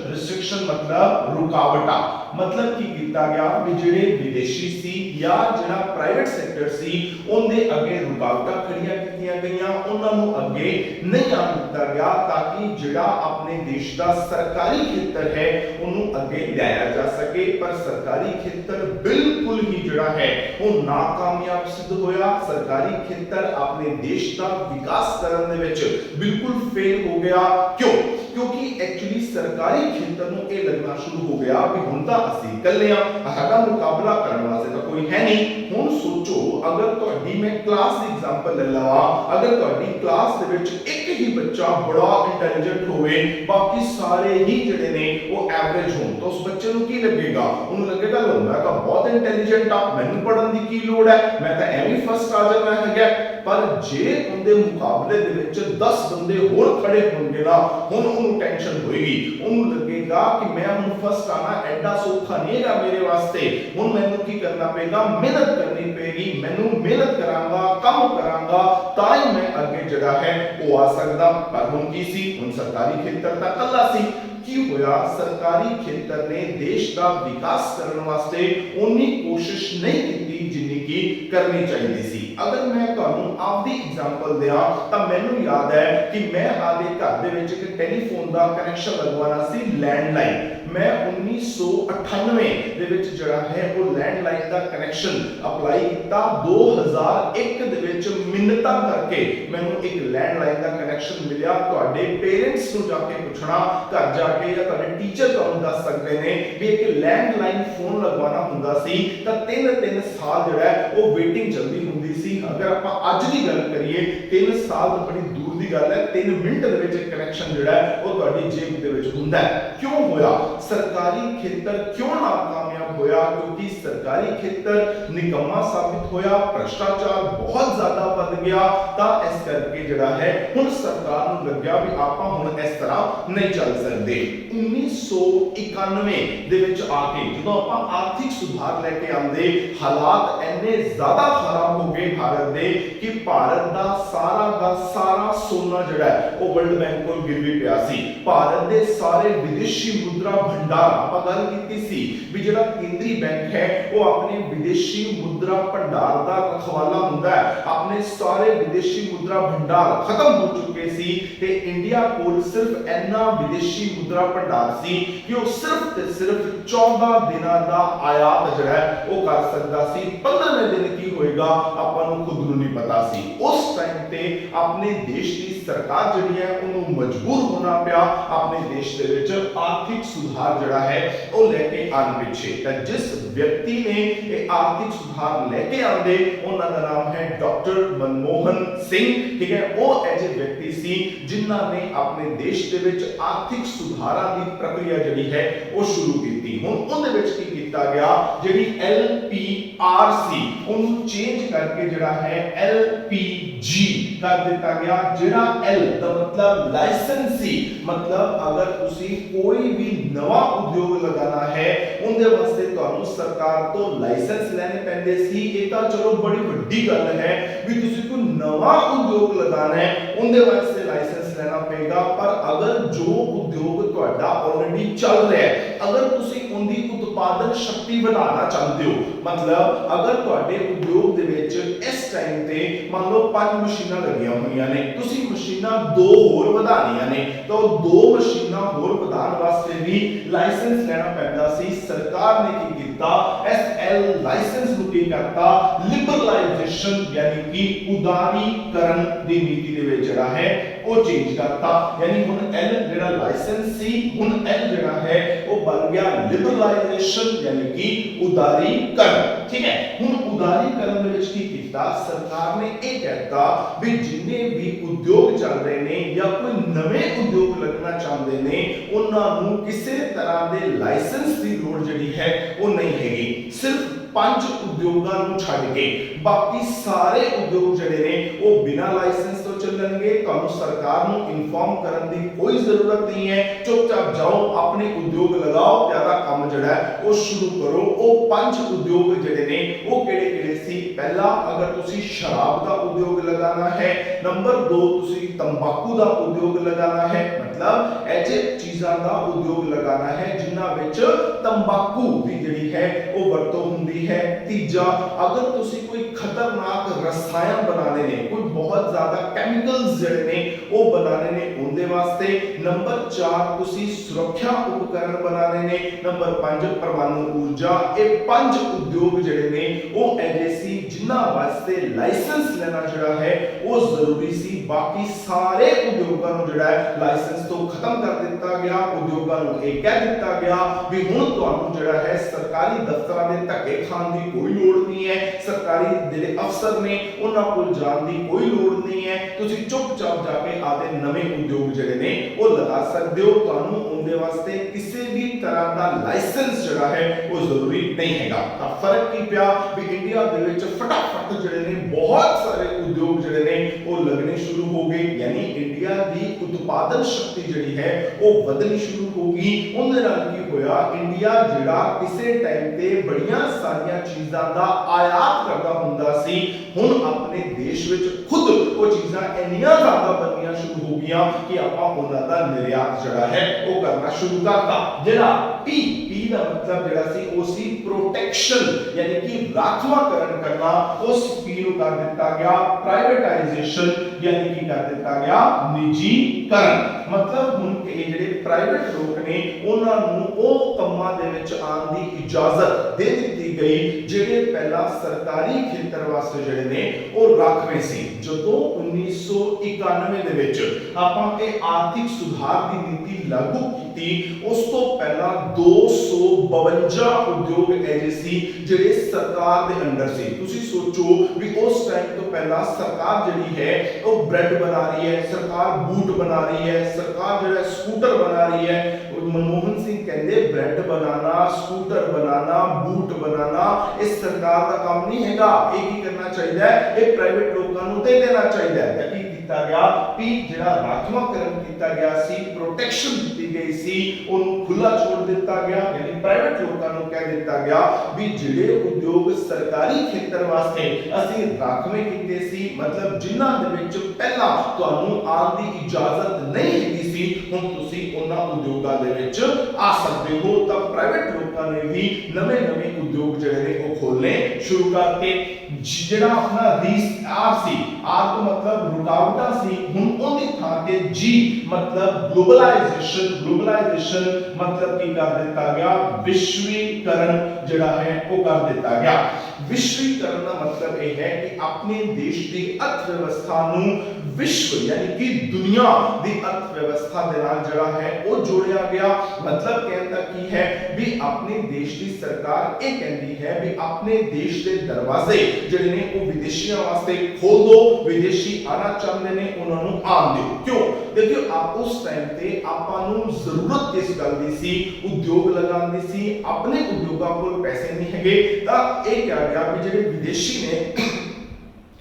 रिस्ट्रिक्शन मतलब रुकावटा मतलब की कीता गया भी ਜਿਹੜੇ ਵਿਦੇਸ਼ੀ ਸੀ ਜਾਂ ਜਿਹੜਾ ਪ੍ਰਾਈਵੇਟ ਸੈਕਟਰ ਸੀ ਉਹਦੇ ਅੱਗੇ ਰੁਕਾਵਟਾਂ ਖੜੀਆਂ ਕੀਤੀਆਂ ਗਈਆਂ ਉਹਨਾਂ ਨੂੰ ਅੱਗੇ ਨਹੀਂ ਆਉਣ ਦਿੱਤਾ ਗਿਆ ਤਾਂ ਕਿ ਜਿਹੜਾ ਆਪਣੇ ਦੇਸ਼ ਦਾ ਸਰਕਾਰੀ ਖੇਤਰ ਹੈ ਉਹਨੂੰ ਅੱਗੇ ਲਿਆਇਆ ਜਾ ਸਕੇ ਪਰ ਸਰਕਾਰੀ ਖੇਤਰ ਬਿਲਕੁਲ ਹੀ ਜਿਹੜਾ ਹੈ ਉਹ ਨਾਕਾਮਯਾਬ ਸਿੱਧ ਹੋਇਆ ਸਰਕਾਰੀ ਖੇਤਰ ਆਪਣੇ ਦੇਸ਼ ਦਾ ਵਿਕਾਸ ਕਰਨ ਦੇ ਵਿੱਚ ਬਿਲਕੁਲ ਫੇਲ ਹੋ ਗਿਆ ਕਿਉਂਕਿ ਐਕਚੁਅਲੀ ਸਰਕਾਰੀ ਖੇਤਰ ਨੂੰ ਇਹ ਲੱਗਣਾ ਸ਼ੁਰੂ ਹੋ ਗਿਆ ਵੀ ਹੁਣ ਤਾਂ ਅਸੀਂ ਇਕੱਲੇ ਆ ਸਾਡਾ ਮੁਕਾਬਲਾ ਕਰਨ ਵਾਸਤੇ ਤਾਂ ਕੋਈ ਹੈ ਨਹੀਂ ਹੁਣ ਸੋਚੋ ਅਗਰ ਤੁਹਾਡੀ ਮੈਂ ਕਲਾਸ ਦੀ ਐਗਜ਼ਾਮਪਲ ਲੈ ਲਵਾਂ ਅਗਰ ਤੁਹਾਡੀ ਕਲਾਸ ਦੇ ਵਿੱਚ ਇੱਕ ਹੀ ਬੱਚਾ ਬੜਾ ਇੰਟੈਲੀਜੈਂਟ ਹੋਵੇ ਬਾਕੀ ਸਾਰੇ ਹੀ ਜਿਹੜੇ ਨੇ ਉਹ ਐਵਰੇਜ ਹੋਣ ਤਾਂ ਉਸ ਬੱਚੇ ਨੂੰ ਕੀ ਲੱਗੇਗਾ ਉਹਨੂੰ ਲੱਗੇਗਾ ਲੋ ਮੈਂ ਤਾਂ ਬਹੁਤ ਇੰਟੈਲੀਜੈਂਟ ਆ ਮੈਨੂੰ ਪੜਨ ਦੀ ਕੀ ਲੋੜ ਹੈ ਮੈਂ ਤਾਂ ਐਵੇਂ ਫਸਟ ਆ ਜਾਣਾ ਹੈਗਾ ਪਰ ਜੇ ਉਹਦੇ ਮੁਕਾਬਲੇ ਦੇ ਵਿੱਚ 10 ਬੰਦੇ ਹੋਰ ਖੜੇ ਹੋਣਗੇ ਨਾ ਹੁਣ ਉਹਨੂੰ ਟੈਨਸ਼ਨ ਹੋਏਗੀ ਉਹਨੂੰ ਲੱਗੇਗਾ ਕਿ ਮੈਂ ਹੁਣ ਫਸਟ ਆਣਾ ਐਡਾ ਸੌਖਾ ਨਹੀਂ ਹੈਗਾ ਮੇਰੇ ਵਾਸਤੇ ਹੁਣ ਮੈਨੂੰ ਕੀ ਕਰਨਾ ਪਏਗਾ ਮਿਹਨਤ ਕਰਨੀ ਪਏਗੀ ਮੈਨੂੰ ਮਿਹਨਤ ਕਰਾਂਗਾ ਕੰਮ ਕਰਾਂਗਾ ਤਾਂ ਹੀ ਮੈਂ ਅੱਗੇ ਜਿਹੜਾ ਹੈ ਉਹ ਆ ਸਕਦਾ ਪਰ ਹੁਣ ਕੀ ਸੀ ਹੁਣ ਸਰਕਾਰੀ ਖੇਤਰ ਤਾਂ ਕੱਲਾ ਸੀ ਕੀ ਹੋਇਆ ਸਰਕਾਰੀ ਖੇਤਰ ਨੇ ਦੇਸ਼ ਦਾ ਵਿਕਾਸ ਕਰਨ ਵਾਸਤੇ ਉਨੀ ਕੋਸ਼ਿਸ਼ ਨਹੀਂ ਕੀਤੀ ਜਿੰਨੀ ਕੀ ਕਰਨੀ ਚਾਹੀਦੀ ਸੀ ਅਗਰ ਮੈਂ ਤੁਹਾਨੂੰ ਆਪਦੀ ਐਗਜ਼ਾਮਪਲ ਦਿਆਂ ਤਾਂ ਮੈਨੂੰ ਯਾਦ ਹੈ ਕਿ ਮੈਂ ਆਦੇ ਘਰ ਦੇ ਵਿੱਚ ਇੱਕ ਟੈਲੀਫੋਨ ਦਾ ਕਨੈਕਸ਼ਨ ਲਗਵਾਉਣਾ ਸੀ ਲੈਂਡਲਾਈਨ ਮੈਂ 1998 ਦੇ ਵਿੱਚ ਜਿਹੜਾ ਹੈ ਉਹ ਲੈਂਡਲਾਈਨ ਦਾ ਕਨੈਕਸ਼ਨ ਅਪਲਾਈ ਕੀਤਾ 2001 ਦੇ ਵਿੱਚ ਮਿੰਨਤਾਂ ਕਰਕੇ ਮੈਨੂੰ ਇੱਕ ਲੈਂਡਲਾਈਨ ਦਾ ਕਨੈਕਸ਼ਨ ਮਿਲਿਆ ਤੁਹਾਡੇ ਪੇਰੈਂਟਸ ਨੂੰ ਜਾ ਕੇ ਪੁੱਛਣਾ ਘਰ ਜਾ ਕੇ ਜਾਂ ਤੁਹਾਡੇ ਟੀਚਰ ਤੁਹਾਨੂੰ ਦੱਸ ਸਕਦੇ ਨੇ ਵੀ ਇੱਕ ਲੈਂਡਲਾਈਨ ਫੋਨ ਲਗਵਾਉਣਾ ਹੁੰਦਾ ਸੀ ਤਾਂ 3 ਸਾਲ ਜਿਹੜਾ ਉਹ ਵੇਟਿੰਗ ਚੱਲਦੀ ਹੁੰਦੀ ਸੀ ਅਗਰ ਆਪਾਂ ਅੱਜ ਦੀ ਗੱਲ ਕਰੀਏ 3 ਸਾਲ ਤਾਂ ਬੜੀ ਦੂਰ ਦੀ ਗੱਲ ਹੈ 3 ਮਿੰਟ ਦੇ ਵਿੱਚ ਕਨੈਕਸ਼ਨ ਜਿਹੜਾ ਉਹ ਤੁਹਾਡੀ ਜੇਬ ਦੇ ਵਿੱਚ ਹੁੰਦਾ ਹੈ ਕਿਉਂ ਹੋਇਆ ਸਰਕਾਰੀ ਖੇਤਰ ਕਿਉਂ ਨਾਕਾਮਯਾਬ ਹੋਇਆ ਕਿਉਂਕਿ ਸਰਕਾਰੀ ਖੇਤਰ ਨਿਕੰਮਾ ਸਾਬਿਤ ਹੋਇਆ ਭ੍ਰਿਸ਼ਟਾਚਾਰ ਬਹੁਤ ਜ਼ਿਆਦਾ ਵੱਧ ਗਿਆ ਤਾਂ ਇਸ ਕਰਕੇ ਜਿਹੜਾ ਹੈ ਹੁਣ ਸਰਕਾਰ ਨੂੰ ਲੱਗਿਆ ਵੀ ਆਪਾਂ ਹੁਣ ਇਸ ਤਰ੍ਹਾਂ ਨਹੀਂ ਚੱਲ ਸਕਦੇ 1991 ਦੇ ਵਿੱਚ ਆ ਕੇ ਜਦੋਂ ਆਪਾਂ ਆਰਥਿਕ ਸੁਧਾਰ ਲੈ ਕੇ ਆਂਦੇ ਹਾਲਾਤ ਇੰਨੇ ਜ਼ਿਆਦਾ ਖਰਾਬ ਹੋ ਗਏ ਭਾਰਤ ਦੇ ਕਿ ਭਾਰਤ ਦਾ ਸਾਰਾ ਸੋਨਾ ਜਿਹੜਾ ਉਹ ਵਰਲਡ ਬੈਂਕ ਕੋਲ ਗਿਰਵੀ ਪਿਆ ਸੀ ਭਾਰਤ ਦੇ ਸਾਰੇ ਵਿਦੇਸ਼ੀ ਮੁਦਰਾ ਭੰਡਾਰ ਆਪਾਂ ਗੱਲ ਕੀਤੀ ਸੀ ਵੀ ਜਿਹੜਾ ਕੇਂਦਰੀ ਬੈਂਕ ਹੈ ਉਹ ਆਪਣੇ ਵਿਦੇਸ਼ੀ ਮੁਦਰਾ ਭੰਡਾਰ ਦਾ ਰਖਵਾਲਾ ਹੁੰਦਾ ਹੈ ਆਪਣੇ ਸਾਰੇ ਵਿਦੇਸ਼ੀ ਮੁਦਰਾ ਭੰਡਾਰ ਖਤਮ ਹੋ ਚੁੱਕੇ ਸੀ ਤੇ ਇੰਡੀਆ ਕੋਲ ਸਿਰਫ ਇੰਨਾ ਵਿਦੇਸ਼ੀ ਮੁਦਰਾ ਭੰਡਾਰ ਸੀ ਕਿ ਉਹ ਸਿਰਫ ਤੇ ਸਿਰਫ 14 ਦਿਨਾਂ ਦਾ ਆਯਾਤ ਜਿਹੜਾ ਉਹ ਕਰ ਸਕਦਾ ਸੀ 15ਵੇਂ ਦਿਨ ਕੀ ਹੋਏਗਾ ਆਪਾਂ ਨੂੰ ਖੁਦ ਨੂੰ ਨਹੀਂ ਪਤਾ ਸੀ ਉਸ ਟਾਈਮ ਤੇ ਆਪਣੇ ਦੇਸ਼ ਦੀ ਸਰਕਾਰ ਜਿਹੜੀ ਹੈ ਉਹਨੂੰ ਮਜਬੂਰ ਹੋਣਾ ਪਿਆ ਆਪਣੇ ਦੇਸ਼ ਦੇ ਵਿੱਚ ਆਰਥਿਕ ਸੁਧਾਰ ਜਿਹੜਾ ਹੈ ਉਹ ਲੈ ਕੇ ਆਉਣ ਪਿੱਛੇ ਤਾਂ ਜਿਸ ਵਿਅਕਤੀ ਨੇ ਇਹ ਆਰਥਿਕ ਸੁਧਾਰ ਲੈ ਕੇ ਆਂਦੇ ਉਹਨਾਂ ਦਾ ਨਾਮ ਹੈ ਡਾਕਟਰ ਮਨਮੋਹਨ ਸਿੰਘ ਠੀਕ ਹੈ ਉਹ ਐਜੇ ਵਿਅਕਤੀ ਸੀ ਜਿਨ੍ਹਾਂ ਨੇ ਆਪਣੇ ਦੇਸ਼ ਦੇ ਵਿੱਚ ਆਰਥਿਕ ਸੁਧਾਰਾਂ ਦੀ ਪ੍ਰਕਿਰਿਆ ਜਿਹੜੀ ਹੈ ਉਹ ਸ਼ੁਰੂ ਕੀਤੀ ਹੁਣ ਉਹਦੇ ਵਿੱਚ ਕੀ ਕੀਤਾ ਗਿਆ ਜਿਹੜੀ LPR ਸੀ ਉਹਨੂੰ ਚੇਂਜ ਕਰਕੇ ਜਿਹੜਾ ਹੈ LPG ਕਰ ਦਿੱਤਾ ਗਿਆ ਜਿਹੜਾ L ਦਾ ਮਤਲਬ ਲਾਇਸੈਂਸੀ ਮਤਲਬ ਅਗਰ ਤੁਸੀਂ ਕੋਈ ਵੀ ਨਵਾਂ ਉਦਯੋਗ ਲਗਾਉਣਾ ਹੈ ਉਹਦੇ ਵਾਸਤੇ ਤੁਹਾਨੂੰ ਸਰਕਾਰ ਤੋਂ ਲਾਇਸੈਂਸ ਲੈਣੇ ਪੈਂਦੇ ਸੀ ਇਹ ਤਾਂ ਚਲੋ ਬੜੀ ਵੱਡੀ ਗੱਲ ਹੈ ਵੀ ਤੁਸੀਂ ਕੋਈ ਨਵਾਂ ਉਦਯੋਗ ਲਗਾਉਣਾ ਹੈ ਉਹਦੇ ਵਾਸਤੇ ਲਾਇਸੈਂਸ ਲੈਣਾ ਪਏਗਾ ਪਰ ਅਗਰ ਜੋ ਉਦਯੋਗ ਤੁਹਾਡਾ ਆਲਰੇਡੀ ਚੱਲ ਰਿਹਾ ਹੈ ਅਗਰ ਤੁਸੀਂ ਉਹਦੀ ਉਤਪਾਦਨ ਸ਼ਕਤੀ ਵਧਾਉਣਾ ਚਾਹੁੰਦੇ ਹੋ ਮਤਲਬ ਅਗਰ ਤੁਹਾਡੇ ਉਦਯੋਗ ਦੇ ਵਿੱਚ ਇਸ ਟਾਈਮ ਤੇ ਮੰਨ ਲਓ 5 ਮਸ਼ੀਨਾਂ ਲੱਗੀਆਂ ਹੋਈਆਂ ਨੇ ਤੁਸੀਂ ਮਸ਼ੀਨਾਂ 2 ਹੋਰ ਵਧਾਉਣੀਆਂ ਨੇ ਤਾਂ ਉਹ 2 ਮਸ਼ੀਨਾਂ ਹੋਰ ਵਧਾਉਣ ਵਾਸਤੇ ਵੀ ਲਾਇਸੈਂਸ ਲੈਣਾ ਪੈਂਦਾ ਸੀ ਸਰਕਾਰ ਨੇ ਕੀ ਕੀਤਾ SL ਲਾਇਸੈਂਸ ਨੂੰ ਕੀ ਕਰਤਾ ਲਿਬਰਲਾਈਜੇਸ਼ਨ ਯਾਨੀ ਕਿ ਉਦਾਰੀਕਰਨ ਦੀ ਨੀਤੀ ਦੇ ਵਿੱਚ ਜਿਹੜਾ ਹੈ ਉਹ ਚੇਂਜ ਕਰਤਾ ਯਾਨੀ ਹੁਣ L ਜਿਹੜਾ ਲਾਇਸੈਂਸ ਸੀ ਹੁਣ L ਜਿਹੜਾ ਹੈ ਉਹ ਬਣ ਗਿਆ ਲਿਬਰਲਾਈਜੇਸ਼ਨ ਯਾਨੀ ਕਿ ਉਦਾਰੀਕਰਨ ਠੀਕ ਹੈ ਹੁਣ ਉਦਾਰੀਕਰਨ ਦੇ ਵਿੱਚ ਕੀ ਕੀਤਾ ਸਰਕਾਰ ਨੇ ਇਹ ਕਹਿਤਾ ਵੀ ਜਿੰਨੇ ਵੀ ਉਦਯੋਗ ਚੱਲ ਰਹੇ ਨੇ ਜਾਂ ਕੋਈ ਨਵੇਂ ਉਦਯੋਗ ਲੱਗਣਾ ਚਾਹੁੰਦੇ ਨੇ ਉਹਨਾਂ ਨੂੰ ਕਿਸੇ ਤਰ੍ਹਾਂ ਦੇ ਲਾਇਸੈਂਸ ਦੀ ਲੋੜ ਜਿਹੜੀ ਹੈ ਉਹ ਨਹੀਂ ਹੈਗੀ ਸਿਰਫ 5 ਉਦਯੋਗਾਂ ਨੂੰ ਛੱਡ ਕੇ ਬਾਕੀ ਸਾਰੇ ਉਦਯੋਗ ਜਿਹੜੇ ਨੇ ਉਹ ਬਿਨਾਂ ਲਾਇਸੈਂਸ ਤੋਂ ਚੱਲਣਗੇ। ਤੁਹਾਨੂੰ ਸਰਕਾਰ ਨੂੰ ਇਨਫੋਰਮ ਕਰਨ ਦੀ ਕੋਈ ਜ਼ਰੂਰਤ ਨਹੀਂ ਹੈ, ਚੁੱਪਚਾਪ ਜਾਓ ਆਪਣੇ ਉਦਯੋਗ ਲਗਾਓ ਤੇ ਆਪਣਾ ਕੰਮ ਜਿਹੜਾ ਹੈ ਉਹ ਸ਼ੁਰੂ ਕਰੋ। ਉਹ 5 ਉਦਯੋਗ ਜਿਹੜੇ ਨੇ ਉਹ ਕਿਹੜੇ-ਕਿਹੜੇ ਸੀ? ਪਹਿਲਾ, ਅਗਰ ਤੁਸੀਂ ਸ਼ਰਾਬ ਦਾ ਉਦਯੋਗ ਲਗਾਉਣਾ ਹੈ। ਨੰਬਰ 2, ਤੁਸੀਂ ਤੰਬਾਕੂ ਦਾ ਉਦਯੋਗ ਲਗਾਉਣਾ ਹੈ, मतलब ऐसे चीज़ों का उद्योग लगाना है जिन्हां विच तंबाकू की जिहड़ी है वो वरतों हुंदी है। तीजा, अगर तुसी कोई खतरनाक रसायन बनाने ने, कोई बहुत ज्यादा केमिकल्स जिहड़े ने वो बनाने ने, उनदे वास्ते। नंबर 4, तुसी सुरक्षा उपकरण बनाने ने। नंबर 5, परमाणु ऊर्जा। ये 5 उद्योग जिहड़े ने वो ऐसे सी जिन्हां वास्ते लाइसेंस लेना जिहड़ा है वो जरूरी सी। बाकी सारे उद्योगां नूं जिहड़ा है लाइसेंस तो खत्म कर दिता गया। उद्योगां नूं ये कह दिता गया भी हुण तुहानूं जिहड़ा है सरकारी दफ्तरां दे धक्के खाण दी कोई लोड़ नहीं है, सरकारी जिहड़े अफसर ने उन्हां कोल जाण दी कोई लोड़ नहीं है। तुसीं चुपचाप जाके आदे नवे उद्योग जिहड़े ने वो लगा सकदे हो। तुहानूं उनदे वास्ते किसी भी तरह दा लाइसेंस जिहड़ा है वो जरूरी नहीं हैगा। तां फर्क की पिया भी इंडिया दे विच फटाफट जिहड़े ने बहुत सारे उद्योग जिहड़े ने वो लगने शुरू हो गए, यानी इंडिया दी उत्पादन शक्ति जिहड़ी है वो वधनी शुरू होगी। उहदे नाल की होया, इंडिया जिहड़ा किसी टाइम ते बड़ियां सारियां चीज़ां दा आयात करदा हुंदा सी, हुण अपने देश विच खुद वो चीज़ां इन्नियां ज़्यादा बननियां शुरू हो गईयां कि आपां उहनां दा निर्यात जिहड़ा है वो करना शुरू करता। जिहड़ा पी दा मतलब जिहड़ा सी वो सी प्रोटेक्शन, यानी कि राखवाकरण करना। उस पी नूं कर दिता गया प्राइवेटाइजेशन, यानी कि कर दिता गया निजीकरण। मतलब हुण ये जिहड़े प्राइवेट लोग ने उन्हां नूं ਉਹ ਕੰਮਾਂ ਦੇ ਵਿੱਚ ਆਉਣ ਦੀ ਇਜਾਜ਼ਤ ਦੇ ਦਿੱਤੀ ਗਈ ਜਿਹੜੇ ਪਹਿਲਾਂ ਸਰਕਾਰੀ ਖੇਤਰ ਵਾਸਤੇ ਜਿਹੜੇ ਨੇ ਉਹ ਰਾਖਵੇਂ ਸੀ। ਜਦੋਂ 1991 ਦੇ ਵਿੱਚ ਆਪਾਂ ਇਹ ਆਰਥਿਕ ਸੁਧਾਰ ਦੀ ਨੀਤੀ ਲਾਗੂ ਕੀਤੀ, ਉਸ ਤੋਂ ਪਹਿਲਾਂ 252 ਉਦਯੋਗ ਐਜੇ ਸੀ ਜਿਹੜੇ ਸਰਕਾਰ ਦੇ ਅੰਡਰ ਸੀ। ਤੁਸੀਂ ਸੋਚੋ ਵੀ ਉਸ ਟਾਈਮ ਤੋਂ ਪਹਿਲਾਂ ਸਰਕਾਰ ਜਿਹੜੀ ਹੈ ਉਹ ਬ੍ਰੈਡ ਬਣਾ ਰਹੀ ਹੈ, ਸਰਕਾਰ ਬੂਟ ਬਣਾ ਰਹੀ ਹੈ, ਸਰਕਾਰ ਜਿਹੜਾ ਸਕੂਟਰ ਬਣਾ ਰਹੀ ਹੈ। मनमोहन सिंह कहते ब्रेड बनाना, स्कूटर बनाना, बूट बनाना इस सरकार का काम नहीं हैगा। ये की करना चाहिए, ये प्राइवेट लोगों को दे देना चाहिए। ताकि किया गया कि जिहड़ा राखवाकरण किया गया सी, प्रोटेक्शन दी गई सी, उन्होंने खुला छोड़ दिता गया, यानी प्राइवेट लोगों को कह दिता गया भी जिहड़े उद्योग सरकारी खेतर वास्ते ਅਸੀਂ ਰਾਖਵੇਂ ਕੀਤੇ ਸੀ, मतलब जिन्हां दे विच पहला ਤੁਹਾਨੂੰ ਆਉਣ ਦੀ ਇਜਾਜ਼ਤ ਨਹੀਂ ਹੈਗੀ ਸੀ, ਹੁਣ ਤੁਸੀਂ ਉਹਨਾਂ ਉਦਯੋਗਾਂ ਦੇ ਵਿੱਚ ਆ ਸਕਦੇ ਹੋ। ਤਾਂ ਪ੍ਰਾਈਵੇਟ ਲੋਕਾਂ ਨੇ ਵੀ ਨਵੇਂ-ਨਵੇਂ ਉਦਯੋਗ ਜਿਹੜੇ ਨੇ ਉਹ ਖੋਲਣੇ ਸ਼ੁਰੂ ਕਰਤੇ। ਜਿਹੜਾ ਆਪਣਾ ਰੀਸ ਆਰ ਸੀ, ਆਰ ਤੋਂ मतलब रुकावटां सी, हुण ਉਹਦੀ ਥਾਂ ਤੇ ਜੀ मतलब ग्लोबलाइजेशन मतलब की कर दिता गया विश्वीकरण ਜਿਹੜਾ ਹੈ ਉਹ ਕਰ ਦਿੱਤਾ ਗਿਆ। विश्वीकरण का मतलब यह है कि अपने देश की अर्थव्यवस्था ਨੂੰ विश्व यानी कि दुनिया की अर्थव्यवस्था दे नाल जड़ा है वो जोड़िया गया। मतलब कहता की है भी अपने देश की सरकार ये कहती है भी अपने देश के दरवाजे जिहड़े ने वो विदेशियों वास्ते खोल दो, विदेशी आना चाहते ने उन्होंने आन दो। क्यों? देखियो आप उस टाइम पे आपां नूं जरूरत किस गल दी सी, उद्योग लगाउण दी सी, अपने उद्योगां कोल पैसे नहीं हैगे, तां ये क्या गया भी जिहड़े विदेशी ने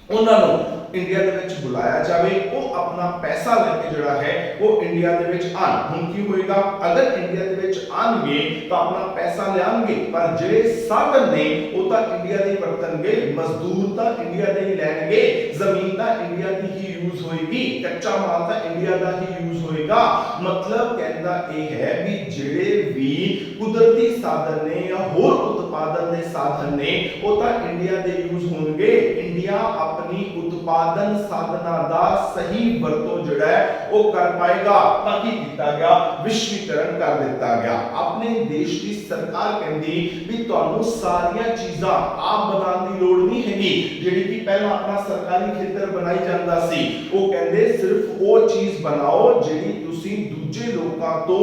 उन्हां नूं इंडिया दे विच बुलाया जावे, वो अपना पैसा लेके जड़ा है वो इंडिया दे विच आन। हुण की होएगा, अगर इंडिया दे विच आनगे तो अपना पैसा लेंगे, पर जेड़े साधन ने वो तां इंडिया दे वरतणगे, मजदूर तां इंडिया दे ही लैणगे, जमीन तां इंडिया दी ही यूज होएगी, कच्चा माल तां इंडिया दा ही यूज होएगा। मतलब कहंदा ये है भी जेड़े भी कुदरती साधन ने या होर उत्पादन दे साधन ने वो तां इंडिया दे यूज होणगे। इंडिया अपनी उत्पादन साधना दा सही वरतों जड़ा है वो कर पाएगा। ताकि किया गया विश्वीकरण कर दिता गया। अपने देश की सरकार कहती भी तुहानू सारियां चीज़ां आप बनाने की लोड़ नहीं हैगी जिहड़ी कि पहला अपना सरकारी खेतर बनाई जांदा सी। वो कहंदे सिर्फ वो चीज़ बनाओ जिहड़ी तुसी दूजे लोकां तो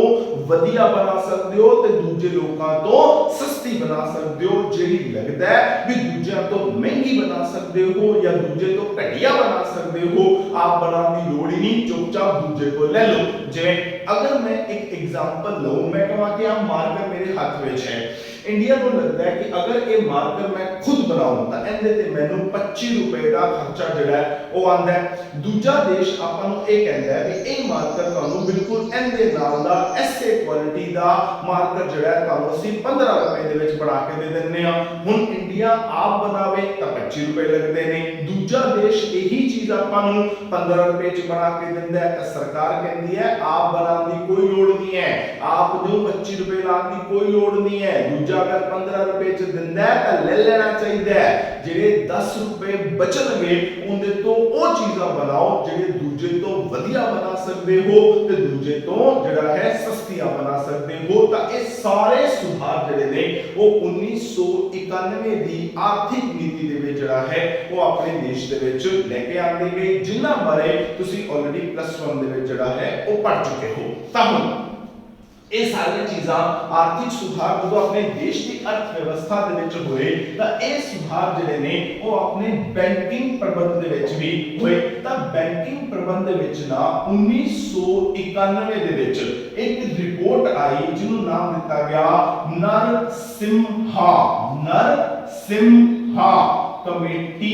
वधिया बना सकदे हो ते दूजे लोकां तो सस्ती बना सकदे हो, जिहड़ी लगदा है भी दूजियां तो महंगी बना सकदे हो या दूजे तो घटिया बना सकते हो, आप बनाने की लोड़ ही नहीं, चुपचाप दूजे को ले लो। जिवें अगर मैं एक एग्जांपल लूं, मैं कहां कि आप मार्कर मेरे हाथ में है, ਇੰਡੀਆ ਨੂੰ ਲੱਗਦਾ ਹੈ ਕਿ ਅਗਰ ਇਹ ਮਾਰਕਰ ਮੈਂ ਖੁਦ ਬਣਾਉਂ ਤਾਂ ਇਹਦੇ ਤੇ ਮੈਨੂੰ 25 ਰੁਪਏ ਦਾ ਖਰਚਾ ਜਿਹੜਾ ਹੈ ਉਹ ਆਉਂਦਾ ਹੈ। ਦੂਜਾ ਦੇਸ਼ ਆਪਾਂ ਨੂੰ ਇਹ ਕਹਿੰਦਾ ਹੈ ਕਿ ਇਹ ਮਾਰਕਰ ਤੁਹਾਨੂੰ ਬਿਲਕੁਲ ਇਹਦੇ ਨਾਲ ਦਾ ਐਸੇ ਕੁਆਲਿਟੀ ਦਾ ਮਾਰਕਰ ਜਿਹੜਾ ਹੈ ਤੁਹਾਨੂੰ ਅਸੀਂ 15 ਰੁਪਏ ਦੇ ਵਿੱਚ ਬਣਾ ਕੇ ਦੇ ਦਿੰਦੇ ਆ। ਹੁਣ ਇੰਡੀਆ ਆਪ ਬਣਾਵੇ ਤਾਂ 25 ਰੁਪਏ ਲੱਗਦੇ ਨੇ, ਦੂਜਾ ਦੇਸ਼ ਇਹੀ ਚੀਜ਼ ਆਪਾਂ ਨੂੰ 15 ਰੁਪਏ ਚ ਬਣਾ ਕੇ ਦਿੰਦਾ ਹੈ ਤਾਂ ਸਰਕਾਰ ਕਹਿੰਦੀ ਹੈ ਆਪ ਬਣਾਉਣ ਦੀ ਕੋਈ ਲੋੜ ਨਹੀਂ ਹੈ, ਆਪ ਨੂੰ 25 ਰੁਪਏ ਲਾਉਣ ਦੀ ਕੋਈ ਲੋੜ ਨਹੀਂ ਹੈ। ਦੂਜਾ ਅਗਰ 15 ਰੁਪਏ ਚ ਦਿੰਦਾ ਹੈ ਤਾਂ ਲੈ ਲੈਣਾ ਚਾਹੀਦਾ ਹੈ। ਜਿਹੜੇ 10 ਰੁਪਏ ਬਚਣਗੇ ਉਹਦੇ ਤੋਂ ਉਹ ਚੀਜ਼ਾਂ ਬਣਾਓ ਜਿਹੜੇ ਦੂਜੇ ਤੋਂ ਵਧੀਆ ਬਣਾ ਸਕਦੇ ਹੋ ਤੇ ਦੂਜੇ ਤੋਂ ਜਿਹੜਾ ਹੈ ਸਸਤੀਆਂ ਬਣਾ ਸਕਦੇ ਹੋ। ਤਾਂ ਇਹ ਸਾਰੇ ਸੁਧਾਰ ਜਿਹੜੇ ਨੇ ਉਹ 1991 ਦੀ ਆਰਥਿਕ ਨੀਤੀ ਦੇ ਵਿੱਚ ਜਿਹੜਾ ਹੈ ਉਹ ਆਪਣੇ ਦੇਸ਼ ਦੇ ਵਿੱਚ ਲੈ ਕੇ ਆਂਦੇ ਗਏ, ਜਿਨ੍ਹਾਂ ਬਾਰੇ ਤੁਸੀਂ ਆਲਰੇਡੀ +1 ਦੇ ਵਿੱਚ ਜਿਹੜਾ ਹੈ ਉਹ ਪੜ੍ਹ ਚੁੱਕੇ ਹੋ। ਤਾਂ ਹੁਣ ਇਹ ਸਾਰੀਆਂ ਚੀਜ਼ਾਂ ਆਰਥਿਕ ਸੁਧਾਰ ਜਦੋਂ ਆਪਣੇ ਦੇਸ਼ ਦੀ ਅਰਥ ਵਿਵਸਥਾ ਦੇ ਵਿੱਚ ਹੋਏ ਤਾਂ ਇਹ ਸੁਧਾਰ ਜਿਹੜੇ ਨੇ ਉਹ ਆਪਣੇ ਬੈਂਕਿੰਗ ਪ੍ਰਬੰਧ ਦੇ ਵਿੱਚ ਵੀ ਹੋਏ। ਤਾਂ ਬੈਂਕਿੰਗ ਪ੍ਰਬੰਧ ਦੇ ਵਿੱਚ ਨਾ 1991 ਦੇ ਵਿੱਚ ਇੱਕ ਰਿਪੋਰਟ ਆਈ ਜਿਹਨੂੰ ਨਾਮ ਦਿੱਤਾ ਗਿਆ ਨਰਸਿਮਹਾ ਕਮੇਟੀ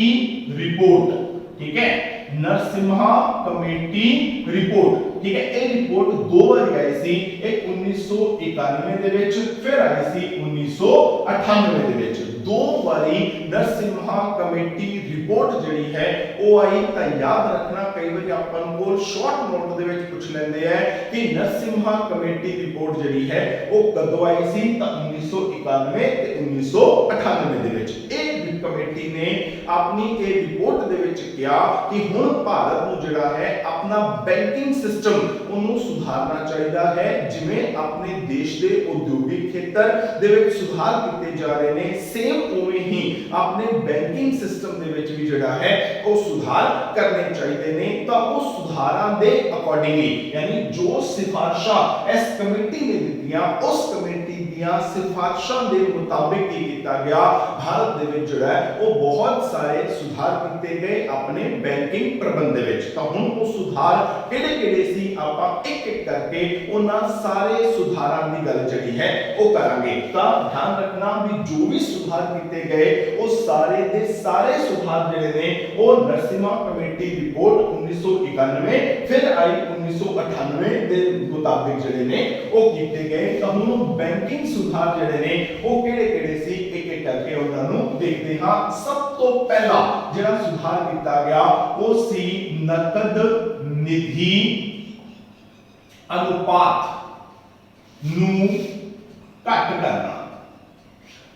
ਰਿਪੋਰਟ। ਠੀਕ ਹੈ, नरसिम्हा कमेटी रिपोर्ट। ठीक है, ये रिपोर्ट दो बार आई सी, एक 1991 ਦੇ ਵਿੱਚ ਫਿਰ ਆਈ ਸੀ 1998 ਦੇ ਵਿੱਚ। दो बारी नरसिम्हा कमेटी रिपोर्ट ਜਿਹੜੀ ਹੈ ਉਹ ਆਈ। ਤਾਂ ਯਾਦ ਰੱਖਣਾ ਕਈ ਵਾਰੀ ਆਪਾਂ ਨੂੰ ਸ਼ਾਰਟ ਨੋਟ ਦੇ ਵਿੱਚ ਪੁੱਛ ਲੈਂਦੇ ਆ ਕਿ ਨਰਸਿम्हा ਕਮੇਟੀ ਰਿਪੋਰਟ ਜਿਹੜੀ ਹੈ ਉਹ ਕਦੋਂ ਆਈ ਸੀ, ਤਾਂ 1991 ਤੇ 1998 ਦੇ ਵਿੱਚ। ਇਹ ਕਮੇਟੀ ਨੇ ਆਪਣੀ ਇਹ ਰਿਪੋਰਟ ਦੇ ਵਿੱਚ ਕਿਹਾ ਕਿ ਹੁਣ ਭਾਰਤ ਨੂੰ ਜਿਹੜਾ ਹੈ ਆਪਣਾ ਬੈਂਕਿੰਗ ਸਿਸਟਮ ਉਹਨੂੰ ਸੁਧਾਰਨਾ ਚਾਹੀਦਾ ਹੈ। ਜਿਵੇਂ ਆਪਣੇ ਦੇਸ਼ ਦੇ ਉਦਯੋਗਿਕ ਖੇਤਰ ਦੇ ਵਿੱਚ ਸੁਧਾਰ ਕੀਤੇ ਜਾ ਰਹੇ ਨੇ, ਸੇਮ ਉਵੇਂ ਹੀ ਆਪਣੇ ਬੈਂਕਿੰਗ ਸਿਸਟਮ ਦੇ ਵਿੱਚ ਵੀ ਜਿਹੜਾ ਹੈ ਉਹ ਸੁਧਾਰ ਕਰਨੇ ਚਾਹੀਦੇ ਨੇ। ਤਾਂ ਉਹ ਸੁਧਾਰਾਂ ਦੇ ਅਕੋਰਡਿੰਗਲੀ ਯਾਨੀ ਜੋ ਸਿਫਾਰਸ਼ਾਂ ਇਸ ਕਮੇਟੀ ਨੇ ਦਿੱਤੀਆਂ ਉਸ ਕਮੇਟੀ ਦੀਆਂ ਸਿਫਾਰਸ਼ਾਂ ਦੇ ਮੁਤਾਬਿਕ ਕੀ ਕੀਤਾ ਗਿਆ, ਭਾਰਤ ਦੇ ਵਿੱਚ ਜਿਹੜਾ ਉਹ ਬਹੁਤ ਸਾਰੇ ਸੁਧਾਰ ਕੀਤੇ ਗਏ ਆਪਣੇ ਬੈਂਕਿੰਗ ਪ੍ਰਬੰਧ ਦੇ ਵਿੱਚ। ਤਾਂ ਹੁਣ ਉਹ ਸੁਧਾਰ ਕਿਹੜੇ-ਕਿਹੜੇ ਸੀ ਆਪਾਂ ਇੱਕ-ਇੱਕ ਕਰਕੇ ਉਹਨਾਂ ਸਾਰੇ ਸੁਧਾਰਾਂ ਦੀ ਗੱਲ ਜਿਹੜੀ ਹੈ ਉਹ ਕਰਾਂਗੇ। ਤਾਂ ਧਿਆਨ ਰੱਖਣਾ ਵੀ ਜੋ ਵੀ ਸੁਧਾਰ ਕੀਤੇ ਗਏ ਉਹ ਸਾਰੇ ਦੇ ਸਾਰੇ ਸੁਧਾਰ ਜਿਹੜੇ ਨੇ ਉਹ ਨਰਸਿम्हा ਕਮੇਟੀ ਰਿਪੋਰਟ 1991 ਫਿਰ ਆਈ 1998 ਦੇ ਮੁਤਾਬਿਕ ਜਿਹੜੇ ਨੇ ਉਹ ਕੀਤੇ ਗਏ। ਤਾਂ ਹੁਣ ਬੈਂਕਿੰਗ ਸੁਧਾਰ ਜਿਹੜੇ ਨੇ ਉਹ ਕਿਹੜੇ-ਕਿਹੜੇ ਸੀ ਇੱਕ-ਇੱਕ ਕਰਕੇ ਉਹਨਾਂ ਨੂੰ ਦੇਖਦੇ ਹਾਂ। ਸਭ ਤੋਂ ਪਹਿਲਾ ਜਿਹੜਾ ਸੁਧਾਰ ਕੀਤਾ ਗਿਆ ਉਹ ਸੀ ਨਕਦ ਨਿਧੀ ਅਨੁਪਾਤ ਨੂੰ ਘੱਟ ਕਰਨਾ।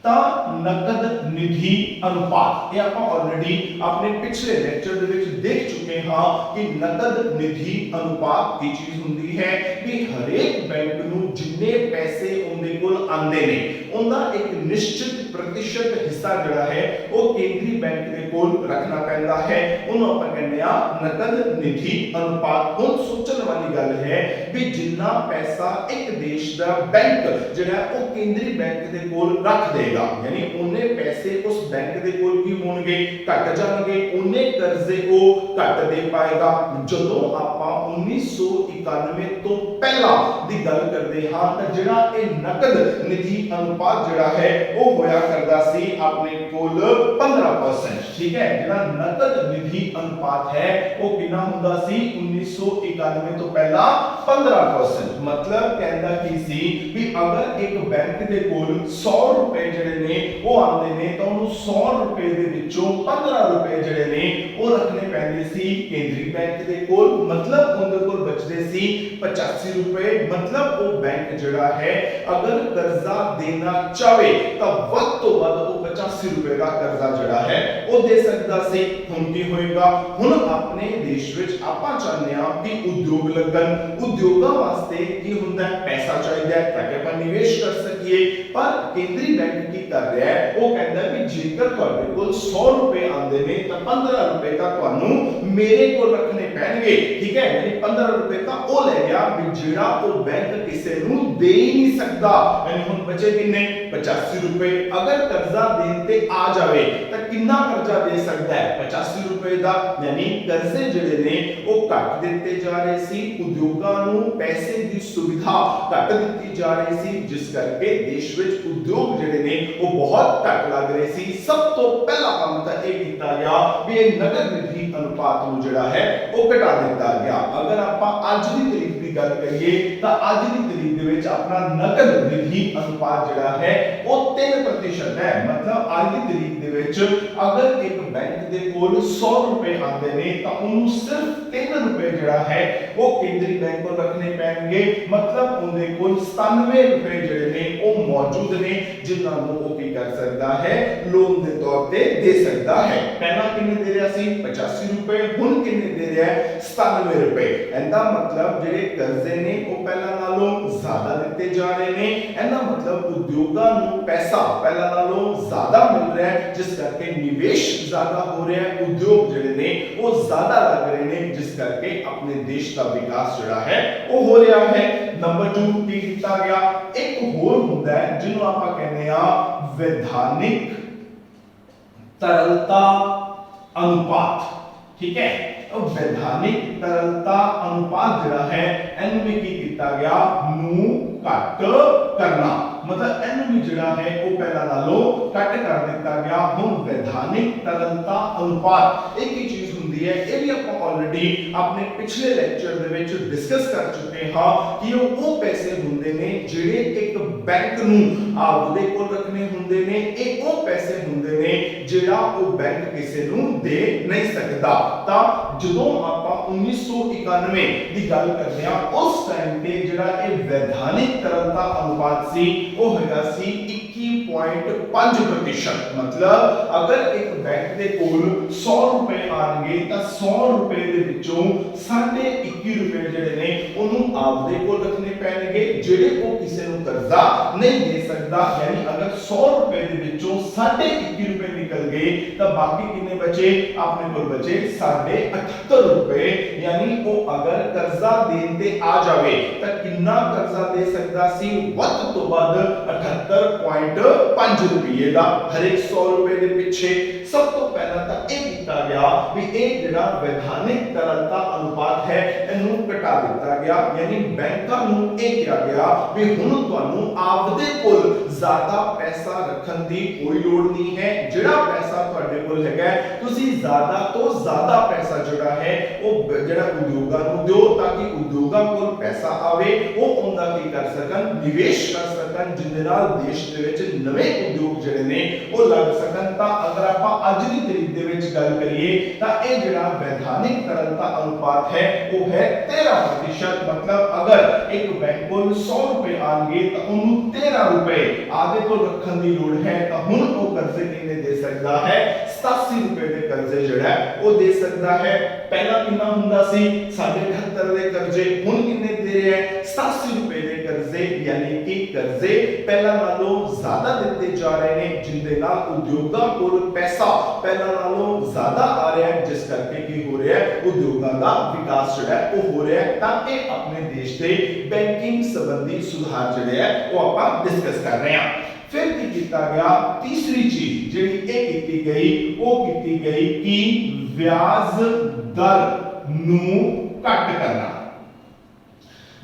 ਤਾਂ ਨਕਦ ਨਿਧੀ ਅਨੁਪਾਤ ਇਹ ਆਪਾਂ ਆਲਰੇਡੀ ਆਪਣੇ ਪਿਛਲੇ ਲੈਕਚਰ ਦੇ ਵਿੱਚ ਦੇਖ ਚੁੱਕੇ ਹਾਂ ਕਿ ਨਕਦ ਨਿਧੀ ਅਨੁਪਾਤ ਕੀ ਚੀਜ਼ ਹੁੰਦੀ ਹੈ ਕਿ ਹਰੇਕ ਬੈਂਕ ਨੂੰ ਜਿੰਨੇ ਪੈਸੇ ਉਹਦੇ ਕੋਲ ਆਉਂਦੇ ਨੇ ਉਹਦਾ ਇੱਕ ਨਿਸ਼ਚਿਤ ਪ੍ਰਤੀਸ਼ਤ ਹਿੱਸਾ ਜਿਹੜਾ ਹੈ ਉਹ ਕੇਂਦਰੀ ਬੈਂਕ ਦੇ ਕੋਲ ਰੱਖਣਾ ਪੈਂਦਾ ਹੈ। ਉਹਨੂੰ ਆਪਾਂ ਕਹਿੰਦੇ ਆ ਨਕਦ ਨਿਧੀ ਅਨੁਪਾਤ। ਹੁਣ ਸੋਚਣ ਵਾਲੀ ਗੱਲ ਹੈ ਵੀ ਜਿੰਨਾ ਪੈਸਾ ਇੱਕ ਦੇਸ਼ ਦਾ ਬੈਂਕ ਜਿਹੜਾ ਉਹ ਕੇਂਦਰੀ ਬੈਂਕ ਦੇ ਕੋਲ ਰੱਖ ਦੇਗਾ यानी ਉਹਨੇ ਪੈਸੇ ਉਸ ਬੈਂਕ ਦੇ ਕੋਲ ਕੀ ਹੋਣਗੇ, ਘਟ ਜਾਣਗੇ, ਉਹਨੇ ਕਰਜ਼ੇ ਉਹ ਘਟ ਦੇ ਪਾਏਗਾ। ਜਦੋਂ ਆਪਾਂ 1991 ਤੋਂ ਪਹਿਲਾਂ ਦੀ ਗੱਲ ਕਰਦੇ ਹਾਂ ਤਾਂ ਜਿਹੜਾ ਇਹ ਨਕਦ ਨਿਧੀ ਅਨੁਪਾਤ ਜਿਹੜਾ ਹੈ ਉਹ ਹੋਇਆ ਕਰਦਾ ਸੀ ਆਪਣੇ ਕੋਲ 15%। ਠੀਕ ਹੈ, ਜਿਹੜਾ ਨਕਦ ਨਿਧੀ ਅਨੁਪਾਤ ਹੈ ਉਹ ਕਿੰਨਾ ਹੁੰਦਾ ਸੀ 1991 ਤੋਂ ਪਹਿਲਾਂ 15%। ਮਤਲਬ ਕਹਿੰਦਾ ਕੀ ਸੀ ਵੀ ਅਗਰ ਇੱਕ ਬੈਂਕ ਦੇ ਕੋਲ 100 ਰੁਪਏ ਜਿਹੜੇ ਨੇ ਉਹ ਆਉਂਦੇ ਨੇ ਤਾਂ ਉਹਨੂੰ 100 ਰੁਪਏ ਦੇ ਵਿੱਚੋਂ 15 ਰੁਪਏ ਜਿਹੜੇ ਨੇ ਉਹ ਰੱਖਣੇ ਪੈਂਦੇ ਸੀ ਕੇਂਦਰੀ ਬੈਂਕ ਦੇ ਕੋਲ। ਮਤਲਬ ਉਹਦੇ ਕੋਲ ਬਚਦੇ ਸੀ 85 ਰੁਪਏ। ਮਤਲਬ ਉਹ ਬੈਂਕ ਜਿਹੜਾ ਹੈ ਅਗਰ ਕਰਜ਼ਾ ਦੇਣਾ ਚਾਹੇ ਤਾਂ ਵੱਧ ਤੋਂ ਵੱਧ ਉਹ 85 ਰੁਪਏ ਦਾ ਕਰਜ਼ਾ ਜਿਹੜਾ ਹੈ ਉਹ ਦੇ ਸਕਦਾ ਸੀ। ਹੁਣ ਕੀ ਹੋਏਗਾ, ਹੁਣ ਆਪਣੇ ਦੇਸ਼ ਵਿੱਚ ਆਪਾਂ ਚਾਹੁੰਦੇ ਹਾਂ ਕਿ ਉਦਯੋਗ ਲੱਗਣ, ਉਦਯੋਗਾਂ ਵਾਸਤੇ ਕੀ ਹੁੰਦਾ ਹੈ ਪੈਸਾ ਚਾਹੀਦਾ ਹੈ ਤਾਂ ਕਿ ਆਪਾਂ ਨਿਵੇਸ਼ ਕਰ ਸਕੀਏ। ਪਰ ਕੇਂਦਰੀ ਬੈਂਕ ਕੀ ਕਰ ਰਿਹਾ ਹੈ, ਉਹ ਕਹਿੰਦਾ ਵੀ ਜੇਕਰ ਤੁਹਾਡੇ ਕੋਲ 100 ਰੁਪਏ ਆਉਂਦੇ ਨੇ ਤਾਂ 15 ਰੁਪਏ ਤਾਂ ਤੁਹਾਨੂੰ ਮੇਰੇ ਕੋਲ ਰੱਖਣੇ ਪੈਣਗੇ। ਠੀਕ ਹੈ, ਯਾਨੀ 15 ਰੁਪਏ ਤਾਂ ਉਹ ਲੈ ਗਿਆ ਵੀ ਜਿਹੜਾ ਉਹ ਬੈਂਕ ਕਿਸੇ ਨੂੰ ਦੇ ਹੀ ਨਹੀਂ ਸਕਦਾ। यानी ਹੁਣ ਬਚੇ ਕਿੰਨੇ 85 ਰੁਪਏ। ਅਗਰ ਕਰਜ਼ਾ ਦੇਣ ਤੇ ਆ ਜਾਵੇ ਤਾਂ ਕਿੰਨਾ ਕਰਜ਼ਾ ਦੇ ਸਕਦਾ ਹੈ 85 ਰੁਪਏ ਦਾ। यानी ਕਰਜ਼ੇ ਜਿਹੜੇ ਨੇ ਉਹ ਘੱਟ ਦਿੱਤੇ ਜਾ ਰਹੇ ਸੀ, ਉਦਯੋਗਾਂ ਨੂੰ ਪੈਸੇ ਦੀ ਸੁਵਿਧਾ ਘੱਟ ਦਿੱਤੀ ਜਾ ਰਹੀ ਸੀ, ਜਿਸ ਕਰਕੇ ਦੇਸ਼ ਵਿੱਚ ਉਦਯੋਗ ਜਿਹੜੇ ਨੇ ਉਹ ਬਹੁਤ ਘੱਟ ਲੱਗ ਰਹੇ ਸੀ। ਸਭ ਤੋਂ ਪਹਿਲਾ ਕੰਮ ਤਾਂ ਇਹ ਕੀਤਾ ਗਿਆ ਵੀ ਇਹ ਨਕਦ ਨਿਧੀ ਅਨੁਪਾਤ ਨੂੰ ਜਿਹੜਾ ਹੈ ਉਹ ਘਟਾ ਦਿੱਤਾ ਗਿਆ। ਅਗਰ ਆਪਾਂ ਅੱਜ ਦੀ ਤਰੀਕ ਦੀ ਗੱਲ ਕਰੀਏ ਤਾਂ ਅੱਜ ਦੀ ਤਰੀਕ ਦੇ ਵਿੱਚ ਆਪਣਾ ਨਕਦ ਨਿਧੀ ਅਨੁਪਾਤ ਜਿਹੜਾ ਹੈ ਉਹ 3% ਹੈ। ਮਤਲਬ ਅੱਜ ਦੀ ਤਰੀਕ ਦੇ ਵਿੱਚ ਅਗਰ ਇੱਕ ਬੈਂਕ ਦੇ ਕੋਲ 100 ਰੁਪਏ ਆਉਂਦੇ ਨੇ ਤਾਂ ਉਹਨੂੰ ਸਿਰਫ 3 ਰੁਪਏ ਜਿਹੜਾ ਹੈ ਉਹ ਕੇਂਦਰੀ ਬੈਂਕ ਕੋਲ ਰੱਖਣੇ ਪੈਣਗੇ। ਮਤਲਬ ਉਹਦੇ ਕੋਲ 97 ਰੁਪਏ ਜਿਹੜੇ ਨੇ ਉਹ ਮੌਜੂਦ ਨੇ, ਜਿਨ੍ਹਾਂ ਨੂੰ ਉਹ ਕੀ ਕਰ ਸਕਦਾ ਹੈ ਲੋਨ ਦੇ ਤੌਰ ਤੇ ਦੇ ਸਕਦਾ ਹੈ। ਪਹਿਲਾਂ ਕਿੰਨੇ ਦੇ ਰਿਹਾ ਸੀ 85 ਰੁਪਏ, ਹੁਣ ਕਿੰਨੇ ਦੇ ਰਿਹਾ ਹੈ 97 ਰੁਪਏ। ਇਹਦਾ ਮਤਲਬ ਜਿਹੜੇ ਕਰਜ਼ੇ ਨੇ ਉਹ ਪਹਿਲਾਂ ਨਾਲੋਂ ਜ਼ਿਆਦਾ ਦਿੱਤੇ ਜਾ ਰਹੇ ਨੇ। ਇਹਦਾ ਮਤਲਬ ਉਦਯੋਗਾਂ ਨੂੰ ਪੈਸਾ ਪਹਿਲਾਂ ਨਾਲੋਂ ਜ਼ਿਆਦਾ ਮਿਲ ਰਿਹਾ ਹੈ, ਜਿਸ ਕਰਕੇ ਨਿਵੇਸ਼ ਜ਼ਿਆਦਾ ਹੋ ਰਿਹਾ ਹੈ, ਉਦਯੋਗ ਜਿਹੜੇ ਨੇ ਉਹ ਜ਼ਿਆਦਾ ਲੱਗ ਰਹੇ ਨੇ, ਜਿਸ ਕਰਕੇ ਆਪਣੇ ਦੇਸ਼ ਦਾ ਵਿਕਾਸ ਜਿਹੜਾ ਹੈ ਉਹ ਹੋ ਰਿਹਾ ਹੈ। ਨੰਬਰ 2 ਕੀ ਕੀਤਾ ਗਿਆ, ਇੱਕ ਹੋਰ ਹੁੰਦਾ ਹੈ ਜਿਹਨੂੰ ਆਪਾਂ ਕਹਿੰਦੇ ਆ वैधानिक तरलता अनुपात। ठीक है, वैधानिक तरलता अनुपात ਜਿਹੜਾ ਹੈ ਇਹਨੂੰ ਵੀ ਕੀ ਕੀਤਾ ਗਿਆ ਨੂੰ ਘੱਟ ਕਰਨਾ। मतलब ਇਹਨੂੰ ਵੀ ਜਿਹੜਾ ਹੈ ਉਹ ਪਹਿਲਾਂ ਨਾਲੋਂ ਘੱਟ ਕਰ ਦਿੱਤਾ ਗਿਆ। ਹੁਣ वैधानिक तरलता अनुपात ਇੱਕ ਹੀ ਚੀਜ਼ ਹੁੰਦੀ ਹੈ, ਇਹ ਵੀ ਆਪਾਂ ਆਲਰੇਡੀ ਆਪਣੇ ਪਿਛਲੇ ਲੈਕਚਰ ਦੇ ਵਿੱਚ ਡਿਸਕਸ ਕਰ ਚੁੱਕੇ ਹਾਂ ਕਿ ਉਹ ਪੈਸੇ ਹੁੰਦੇ ਨੇ ਜਿਹੜੇ ਇੱਕ ਬੈਂਕ ਨੂੰ ਆਪਦੇ ਕੋਲ ਰੱਖਣੇ ਹੁੰਦੇ ਨੇ। ਇਹ ਉਹ ਪੈਸੇ ਹੁੰਦੇ ਨੇ ਜਿਹੜਾ ਉਹ ਬੈਂਕ ਕਿਸੇ ਨੂੰ ਦੇ ਨਹੀਂ ਸਕਦਾ। ਤਾਂ ਜਦੋਂ ਆਪਾਂ 1991 ਦੀ ਗੱਲ ਕਰਦੇ ਹਾਂ ਉਸ ਟਾਈਮ ਤੇ ਜਿਹੜਾ ਇਹ वैधानिक तरलता अनुपात ਸੀ ਉਹ ਹੈਗਾ ਸੀ 21.5%। मतलब अगर एक बैंक ਦੇ ਕੋਲ 100 ਰੁਪਏ ਆਣਗੇ ਤਾਂ 100 ਰੁਪਏ ਦੇ ਵਿੱਚੋਂ 21.5 ਰੁਪਏ ਜਿਹੜੇ ਨੇ ਉਹਨੂੰ ਆਪਦੇ ਕੋਲ ਰੱਖਣੇ ਪੈਣਗੇ, ਜਿਹੜੇ ਉਹ ਕਿਸੇ ਨੂੰ ਕਰਜ਼ਾ ਨਹੀਂ ਦੇ ਸਕਦਾ। ਯਾਨੀ ਅਗਰ 100 ਰੁਪਏ ਦੇ ਵਿੱਚੋਂ 21.5 ਰੁਪਏ ਨਿਕਲ ਗਏ ਤਾਂ ਬਾਕੀ ਕਿੰਨੇ ਬਚੇ, ਆਪਣੇ ਕੋਲ ਬਚੇ 78 ਰੁਪਏ। ਯਾਨੀ ਉਹ ਅਗਰ ਕਰਜ਼ਾ ਦੇਣ ਤੇ ਆ ਜਾਵੇ ਤਾਂ ਕਿੰਨਾ ਕਰਜ਼ਾ ਦੇ ਸਕਦਾ ਸੀ, ਵੱਧ ਤੋਂ ਵੱਧ 78.5 ਰੁਪਏ ਦਾ ਹਰੇਕ 100 ਰੁਪਏ ਦੇ ਪਿੱਛੇ। ਸਭ ਤੋਂ ਪਹਿਲਾਂ ਤਾਂ ਇਹ ਕੀਤਾ ਗਿਆ ਵੀ ਇਹ ਜਿਹੜਾ वैधानिक तरलता अनुपात है ਇਹਨੂੰ ਘਟਾ ਦਿੱਤਾ ਗਿਆ। ਯਾਨੀ ਬੈਂਕਾਂ ਨੂੰ ਇਹ ਕਿਹਾ ਗਿਆ ਵੀ ਹੁਣ ਤੁਹਾਨੂੰ ਆਪਦੇ ਕੋਲ ਜ਼ਿਆਦਾ ਪੈਸਾ ਰੱਖਣ ਦੀ ਕੋਈ ਲੋੜ ਨਹੀਂ ਹੈ। ਜਿਹੜਾ ਪੈਸਾ ਤੁਹਾਡੇ ਕੋਲ ਹੈਗਾ ਤੁਸੀਂ ਜ਼ਿਆਦਾ ਤੋਂ ਜ਼ਿਆਦਾ ਪੈਸਾ ਜਿਹੜਾ ਹੈ ਉਹ ਜਿਹੜਾ ਉਦਯੋਗਾਂ ਨੂੰ ਦਿਓ, ਤਾਂ ਕਿ ਉਦਯੋਗਾਂ ਕੋਲ ਪੈਸਾ ਆਵੇ, ਉਹ ਉਹਦਾ ਕੀ ਕਰ ਸਕਣ, ਨਿਵੇਸ਼ ਕਰ ਸਕਣ, ਜਿਹਦੇ ਨਾਲ ਦੇਸ਼ ਦੇ ਵਿੱਚ ਨਵੇਂ ਉਦਯੋਗ ਜਿਹੜੇ ਨੇ ਉਹ ਲੱਗ ਸਕਣ। ਤਾਂ ਅਗਰ ਆਪਾਂ ਅੱਜ ਦੀ ਤਰੀਕ ਦੇ ਵਿੱਚ ਗੱਲ ਕਰੀਏ ਤਾਂ ਇਹ ਜਿਹੜਾ वैधानिक तरलता अनुपात है वो है 13%। मतलब अगर एक बैंक ਕੋਲ 100 ਰੁਪਏ ਆਣਗੇ ਤਾਂ ਉਹਨੂੰ 13 ਰੁਪਏ ਆਦੇ ਕੋਲ ਰੱਖਣ ਦੀ ਲੋੜ ਹੈ। ਤਾਂ ਹੁਣ ਉਹ ਕਰਜ਼ੇ ਕਿੰਨੇ ਦੇ ਸਕਦਾ ਹੈ, 87 ਰੁਪਏ ਦੇ ਕਰਜ਼ੇ ਜਿਹੜਾ ਉਹ ਦੇ ਸਕਦਾ ਹੈ। ਪਹਿਲਾਂ ਕਿੰਨਾ ਹੁੰਦਾ ਸੀ 78 ਦੇ ਕਰਜ਼ੇ, ਹੁਣ ਕਿੰਨੇ ਦੇ ਰਿਹਾ ਹੈ 87 ਰੁਪਏ ਦੇ ਕਰਜ਼ੇ। ਯਾਨੀ ਕਿ ਕਰਜ਼ੇ ਪਹਿਲਾਂ ਨਾਲੋਂ ਜ਼ਿਆਦਾ ਦਿੱਤੇ ਜਾ ਰਹੇ ਨੇ, ਜਿੰਦੇ ਨਾਲ ਉਦਯੋਗਾਂ ਕੋਲ ਪੈਸਾ ਪਹਿਲਾਂ ਨਾਲੋਂ ਜ਼ਿਆਦਾ ਆ ਰਿਹਾ ਹੈ, ਜਿਸ ਕਰਕੇ ਕੀ ਹੋ ਰਿਹਾ ਹੈ ਉਦਯੋਗਾਂ ਦਾ ਵਿਕਾਸ ਜਿਹੜਾ ਉਹ ਹੋ ਰਿਹਾ ਹੈ। ਤਾਂ ਇਹ ਆਪਣੇ ਦੇਸ਼ ਦੇ ਬੈਂਕਿੰਗ ਸੰਬੰਧੀ ਸੁਧਾਰ ਜਿਹੜੇ ਹੈ ਉਹ ਆਪਾਂ ਡਿਸਕਸ ਕਰ ਰਹੇ ਹਾਂ। फिर की किया गया तीसरी चीज ਜਿਹੜੀ ਇਹ ਕੀਤੀ ਗਈ ਉਹ ਕੀਤੀ ਗਈ ਕਿ ਵਿਆਜ ਦਰ ਨੂੰ ਘੱਟ ਕਰਨਾ।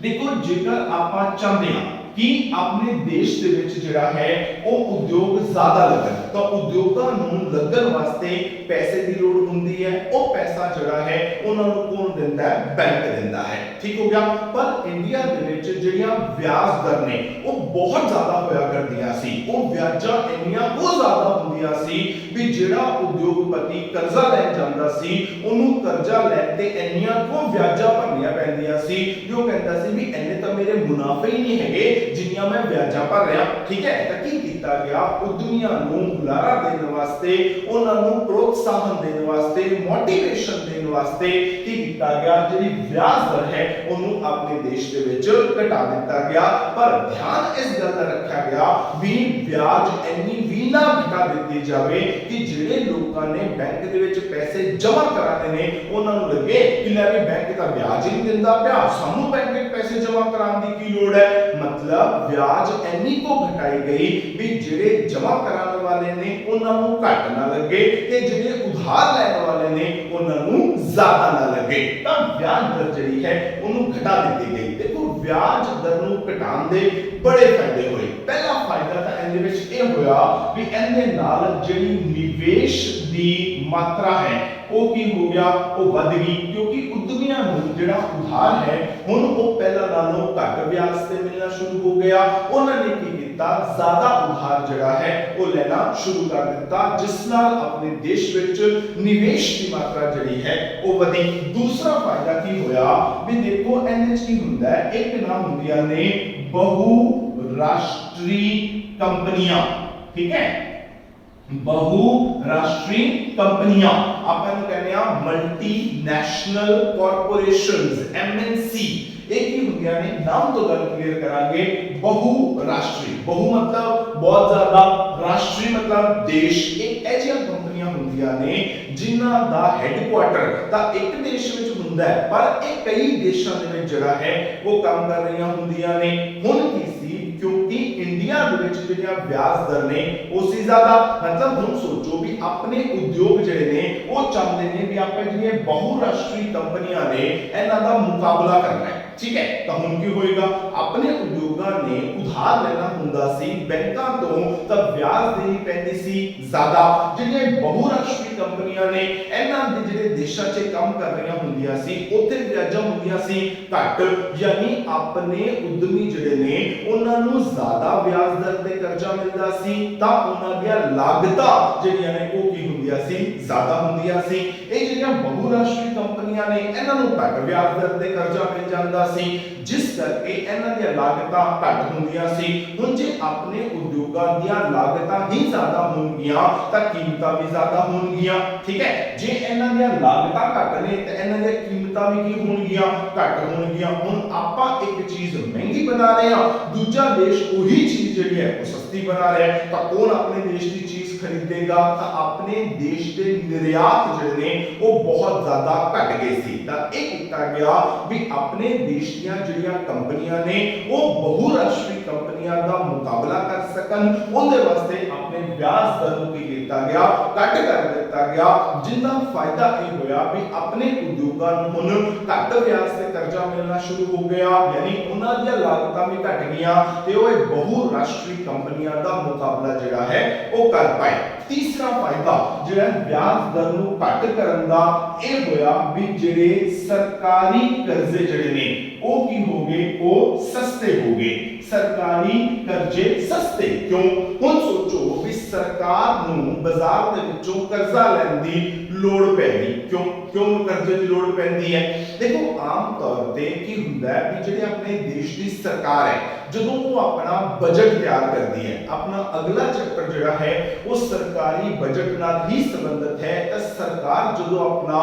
ਦੇਖੋ ਜੇਕਰ ਆਪਾਂ ਚਾਹੁੰਦੇ ਹਾਂ कि अपने देश ਦੇ ਵਿੱਚ ਜਿਹੜਾ ਹੈ ਉਹ ਉਦਯੋਗ ਜ਼ਿਆਦਾ ਲੱਗਣ ਤਾਂ ਉਦਯੋਗਾਂ ਨੂੰ ਲੱਗਣ ਵਾਸਤੇ ਪੈਸੇ ਦੀ ਲੋੜ ਹੁੰਦੀ ਹੈ। ਉਹ ਪੈਸਾ ਜਿਹੜਾ ਹੈ ਉਹਨਾਂ ਨੂੰ ਕੌਣ ਦਿੰਦਾ ਹੈ, ਬੈਂਕ ਦਿੰਦਾ ਹੈ। ਠੀਕ ਹੋ ਗਿਆ। ਪਰ ਇੰਡੀਆ ਦੇ ਵਿੱਚ ਜਿਹੜੀਆਂ ਵਿਆਜ ਦਰ ਨੇ ਉਹ ਬਹੁਤ ਜ਼ਿਆਦਾ ਹੋਇਆ ਕਰਦੀਆਂ ਸੀ। ਉਹ ਵਿਆਜਾਂ ਇੰਨੀਆਂ ਬਹੁਤ ਜ਼ਿਆਦਾ ਹੁੰਦੀਆਂ ਸੀ ਵੀ ਜਿਹੜਾ ਉਦਯੋਗਪਤੀ ਕਰਜ਼ਾ ਲੈਣ ਜਾਂਦਾ ਸੀ ਉਹਨੂੰ ਕਰਜ਼ਾ ਲੈਣ ਤੇ ਇੰਨੀਆਂ ਕੋ ਵਿਆਜਾਂ ਭਰਨੀਆਂ ਪੈਂਦੀਆਂ ਸੀ ਜੋ ਕਹਿੰਦਾ ਸੀ ਵੀ ਇੰਨੇ ਤਾਂ ਮੇਰੇ ਮੁਨਾਫੇ ਹੀ ਨਹੀਂ ਹੈਗੇ ਜਿੰਨੀਆਂ ਮੈਂ ਵਿਆਜਾਂ ਭਰ ਰਿਹਾ। ਠੀਕ ਹੈ। ਤਾਂ ਕੀ ਕੀਤਾ ਗਿਆ ਉਦਮੀਆਂ ਨੂੰ ਹੁਲਾਰਾ ਦੇਣ ਵਾਸਤੇ, ਉਹਨਾਂ ਨੂੰ ਪ੍ਰੋਤਸਾਹਨ ਦੇਣ ਵਾਸਤੇ, ਮੋਟੀਵੇਸ਼ਨ ਦੇਣ ਵਾਸਤੇ ਕੀ ਕੀਤਾ ਗਿਆ ਜਿਹੜੀ ਵਿਆਜ ਦਰ ਹੈ ਉਹਨੂੰ ਆਪਣੇ ਦੇਸ਼ ਦੇ ਵਿੱਚ ਘਟਾ ਦਿੱਤਾ ਗਿਆ। ਪਰ ਧਿਆਨ ਇਸ ਗੱਲ ਦਾ ਰੱਖਿਆ ਗਿਆ ਵੀ ਵਿਆਜ ਇੰਨੀ ਵੀ ਨਾ ਘਟਾ ਦਿੱਤੀ ਜਾਵੇ ਕਿ ਜਿਹੜੇ ਲੋਕਾਂ ਨੇ ਬੈਂਕ ਦੇ ਵਿੱਚ ਪੈਸੇ ਜਮ੍ਹਾਂ ਕਰਾਣੇ ਨੇ ਉਹਨਾਂ ਨੂੰ ਲੱਗੇ ਕਿ ਲੈ ਵੀ ਬੈਂਕ ਤਾਂ ਵਿਆਜ ਹੀ ਨਹੀਂ ਦਿੰਦਾ ਪਿਆ, ਸਾਨੂੰ ਬੈਂਕ पैसे जमा कराने की की लोड़ है, मतलब ब्याज एनी को घटाई गई भी ਜਿਹੜੇ जमा कराने वाले ने ਉਹਨਾਂ ਨੂੰ ਘੱਟ ਨਾ ਲੱਗੇ ਤੇ ਜਿਹੜੇ ਉਧਾਰ ਲੈਣ ਵਾਲੇ ਨੇ ਉਹਨਾਂ ਨੂੰ ਜ਼ਿਆਦਾ ਨਾ ਲੱਗੇ ਤਾਂ ਵਿਆਜ ਦਰ ਜਿਹੜੀ ਹੈ ਉਹਨੂੰ ਘਟਾ ਦਿੱਤੀ ਗਈ। ਦੇਖੋ ਵਿਆਜ ਦਰ ਨੂੰ ਘਟਾਉਣ ਦੇ ਬੜੇ ਫਾਇਦੇ ਹੋਏ। ਪਹਿਲਾ ਫਾਇਦਾ ਤਾਂ ਇਹਦੇ ਵਿੱਚ ਇਹ ਹੋਇਆ ਵੀ ਇਹਦੇ ਨਾਲ ਜਿਹੜੀ ਨਿਵੇਸ਼ ਦੀ ਮਾਤਰਾ ਹੈ ਉਹ ਕੀ ਹੋ ਗਿਆ, ਉਹ ਵੱਧ ਗਈ ਕਿਉਂਕਿ ਉਦਮੀਆਂ ਨੂੰ ਜਿਹੜਾ ਉਧਾਰ ਹੈ ਹੁਣ ਉਹ ਪਹਿਲਾਂ ਨਾਲੋਂ ਘੱਟ ਵਿਆਜ ਤੇ ਮਿਲਣਾ ਸ਼ੁਰੂ ਹੋ ਗਿਆ। ਉਹਨਾਂ ਨੇ ਕੀ ਕੀਤਾ, ਜ਼ਿਆਦਾ ਉਧਾਰ ਜਿਹੜਾ ਹੈ ਉਹ ਲੈਣਾ ਸ਼ੁਰੂ ਕਰ ਦਿੱਤਾ, ਜਿਸ ਨਾਲ ਆਪਣੇ ਦੇਸ਼ ਵਿੱਚ ਨਿਵੇਸ਼ ਦੀ ਮਾਤਰਾ ਜਿਹੜੀ ਹੈ ਉਹ ਵਧੀ। ਦੂਸਰਾ ਫਾਇਦਾ ਕੀ ਹੋਇਆ ਵੀ ਦੇਖੋ ਇਹਦੇ ਚ ਕੀ ਹੁੰਦਾ ਹੈ, ਇੱਕ ਨਾ ਹੁੰਦੀਆਂ ਨੇ ਬਹੁ ਰਾਸ਼ਟਰੀ ਕੰਪਨੀਆਂ, ਠੀਕ ਹੈ, बहुराष्ट्रीय कंपनियां अपन कहने आ मल्टीनेशनल कॉर्पोरेशंस एमएनसी एक ही होंगे ने नाम तो गल क्लियर करांगे। बहुराष्ट्रीय, बहु मतलब बहुत ज्यादा, राष्ट्रीय मतलब देश, एक ऐसी कंपनियां होंदियां ने जिन्हां दा हेडक्वार्टर ता एक देश विच हुंदा है पर एक कई देशां दे विच जिहड़ा है वो काम कर रहीआं हुंदियां ने। हुण की सी क्योंकि इंडिया दे विच ਜਿਹੜੀਆਂ ਵਿਆਜ ਦਰ ਨੇ ਉਹ ਸੀ ਜ਼ਿਆਦਾ, ਮਤਲਬ ਹੁਣ ਸੋਚੋ ਵੀ ਆਪਣੇ ਉਦਯੋਗ ਜਿਹੜੇ ਨੇ ਉਹ ਚਾਹੁੰਦੇ ਨੇ ਵੀ ਆਪਾਂ ਜਿਹੜੀਆਂ ਬਹੁਰਾਸ਼ਟਰੀ ਕੰਪਨੀਆਂ ਨੇ ਇਹਨਾਂ ਦਾ ਮੁਕਾਬਲਾ ਕਰਨਾ ਹੈ, ਠੀਕ ਹੈ। ਤਾਂ ਹੁਣ ਕੀ ਹੋਏਗਾ, ਆਪਣੇ ਉਦਯੋਗਾਂ ਨੇ ਉਧਾਰ ਲੈਣਾ ਹੁੰਦਾ ਸੀ ਬੈਂਕਾਂ ਤੋਂ ਤਾਂ ਵਿਆਜ ਦੇਣੀ ਪੈਂਦੀ ਸੀ ਜ਼ਿਆਦਾ। ਜਿਹੜੀਆਂ ਬਹੁਰਾਸ਼ਟਰੀ ਕੰਪਨੀਆਂ ਨੇ ਇਹਨਾਂ ਦੇ ਜਿਹੜੇ ਦੇਸ਼ਾਂ 'ਚ ਕੰਮ ਕਰ ਰਹੀਆਂ ਹੁੰਦੀਆਂ ਸੀ ਉੱਥੇ ਵਿਆਜਾਂ ਹੁੰਦੀਆਂ ਸੀ ਘੱਟ, ਯਾਨੀ ਆਪਣੇ ਉਦਮੀ ਜਿਹੜੇ ਨੇ ਉਹਨਾਂ ਨੂੰ ਜ਼ਿਆਦਾ ਵਿਆਜ ਦਰ ਤੇ ਕਰਜ਼ਾ ਮਿਲਦਾ ਸੀ ਤਾਂ ਉਹਨਾਂ ਦੀਆਂ ਲਾਗਤਾਂ ਜਿਹੜੀਆਂ ਨੇ ਉਹ ਕੀ ਹੁੰਦੀਆਂ ਸੀ, ਜ਼ਿਆਦਾ ਹੁੰਦੀਆਂ ਸੀ। ਇਹ ਜਿਹੜੀਆਂ ਬਹੁਰਾਸ਼ਟਰੀ ਕੰਪਨੀਆਂ ਨੇ ਇਹਨਾਂ ਨੂੰ ਘੱਟ ਵਿਆਜ ਦਰ ਤੇ ਕਰਜ਼ਾ ਮਿਲ ਜਾਂਦਾ ਸੀ, ਜਿਸ ਕਰਕੇ ਇਹਨਾਂ ਦੀਆਂ ਲਾਗਤਾਂ ਘੱਟ ਹੁੰਦੀਆਂ ਸੀ। ਹੁਣ ਜੇ ਆਪਣੇ ਉਦਯੋਗਾਂ ਦੀਆਂ ਲਾਗਤਾਂ ਹੀ ਜ਼ਿਆਦਾ ਹੋਣਗੀਆਂ ਤਾਂ ਕੀਮਤਾਂ ਵੀ ਜ਼ਿਆਦਾ ਹੋਣਗੀਆਂ, ਠੀਕ ਹੈ। ਜੇ ਇਹਨਾਂ ਦੀਆਂ ਲਾਗਤਾਂ ਘੱਟ ਨੇ ਤਾਂ ਇਹਨਾਂ ਦੀਆਂ ਕੀਮਤਾਂ ਵੀ ਕੀ ਹੋਣਗੀਆਂ, ਘੱਟ ਹੋਣਗੀਆਂ। ਹੁਣ ਆਪਾਂ ਇੱਕ ਚੀਜ਼ ਮਹਿੰਗੀ ਬਣਾ ਰਹੇ ਹਾਂ, ਦੂਜਾ ਦੇਸ਼ ਉਹੀ ਚੀਜ਼ ਜਿਹੜੀ ਹੈ ਉਹ ਸਸਤੀ ਬਣਾ ਰਿਹਾ ਹੈ, ਤਾਂ ਕੌਣ ਆਪਣੇ ਦੇਸ਼ ਦੀ ਚੀਜ਼ ਖਰੀਦੇਗਾ, ਤਾਂ ਆਪਣੇ ਦੇਸ਼ ਦੇ ਨਿਰਯਾਤ ਜਿਹੜੇ ਨੇ ਉਹ ਬਹੁਤ ਜ਼ਿਆਦਾ ਘਟ ਗਏ ਸੀ। ਤਾਂ ਇਹ ਕੀਤਾ ਗਿਆ ਵੀ ਆਪਣੇ ਦੇਸ਼ ਦੀਆਂ ਜਿਹੜੀਆਂ ਕੰਪਨੀਆਂ ਨੇ ਉਹ ਬਹੁਰਾਸ਼ਟਰੀ ਕੰਪਨੀਆਂ ਦਾ ਮੁਕਾਬਲਾ ਕਰ ਸਕਣ, ਉਹਦੇ ਵਾਸਤੇ ਆਪਣੇ ਵਿਆਜ ਦਰ ਨੂੰ ਕੀ ਕੀਤਾ ਗਿਆ, ਘੱਟ ਕਰ ਦਿੱਤਾ ਗਿਆ, ਜਿੰਦਾ ਫਾਇਦਾ ਇਹ ਹੋਇਆ ਵੀ ਆਪਣੇ ਉਦਯੋਗਾਂ ਨੂੰ ਹੁਣ ਘੱਟ ਵਿਆਜ ਤੇ ਕਰਜ਼ਾ ਮਿਲਣਾ ਸ਼ੁਰੂ ਹੋ ਗਿਆ, ਯਾਨੀ ਉਹਨਾਂ ਦੀਆਂ ਲਾਗਤਾਂ ਵੀ ਘਟ ਗਈਆਂ ਤੇ ਉਹ ਬਹੁਰਾਸ਼ਟਰੀ ਕੰਪਨੀਆਂ ਦਾ ਮੁਕਾਬਲਾ ਜਿਹੜਾ ਹੈ ਉਹ ਕਰ ਪਾਏ। ਤੀਸਰਾ ਫਾਇਦਾ ਜਿਹੜਾ ਵਿਆਜ ਦਰ ਨੂੰ ਘੱਟ ਕਰਨ ਦਾ ਇਹ ਹੋਇਆ ਵੀ ਜਿਹੜੇ ਸਰਕਾਰੀ ਕਰਜ਼ੇ ਜਿਹੜੇ ਨੇ ਉਹ ਕੀ ਹੋ ਗਏ, ਉਹ ਸਸਤੇ ਹੋ ਗਏ। सरकारी कर्जे सस्ते क्यों, ਹੁਣ ਸੋਚੋ ਵੀ ਸਰਕਾਰ ਨੂੰ ਬਾਜ਼ਾਰ ਦੇ ਵਿੱਚੋਂ ਕਰਜ਼ਾ ਲੈਣ ਦੀ ਲੋੜ ਪੈਂਦੀ, ਕਿਉਂ ਕਰਜ਼ੇ ਦੀ ਲੋੜ ਪੈਂਦੀ ਹੈ। ਦੇਖੋ ਆਮ ਤੌਰ ਤੇ ਕੀ ਹੁੰਦਾ ਹੈ ਵੀ ਜਿਹੜੇ ਆਪਣੇ ਦੇਸ਼ ਦੀ ਸਰਕਾਰ ਹੈ ਜਦੋਂ ਉਹ ਆਪਣਾ ਬਜਟ ਤਿਆਰ ਕਰਦੀ ਹੈ, ਆਪਣਾ ਅਗਲਾ ਚੈਪਟਰ ਜਿਹੜਾ ਹੈ ਉਹ ਸਰਕਾਰੀ ਬਜਟ ਨਾਲ ਹੀ ਸੰਬੰਧਿਤ ਹੈ, ਤਾਂ ਸਰਕਾਰ ਜਦੋਂ ਆਪਣਾ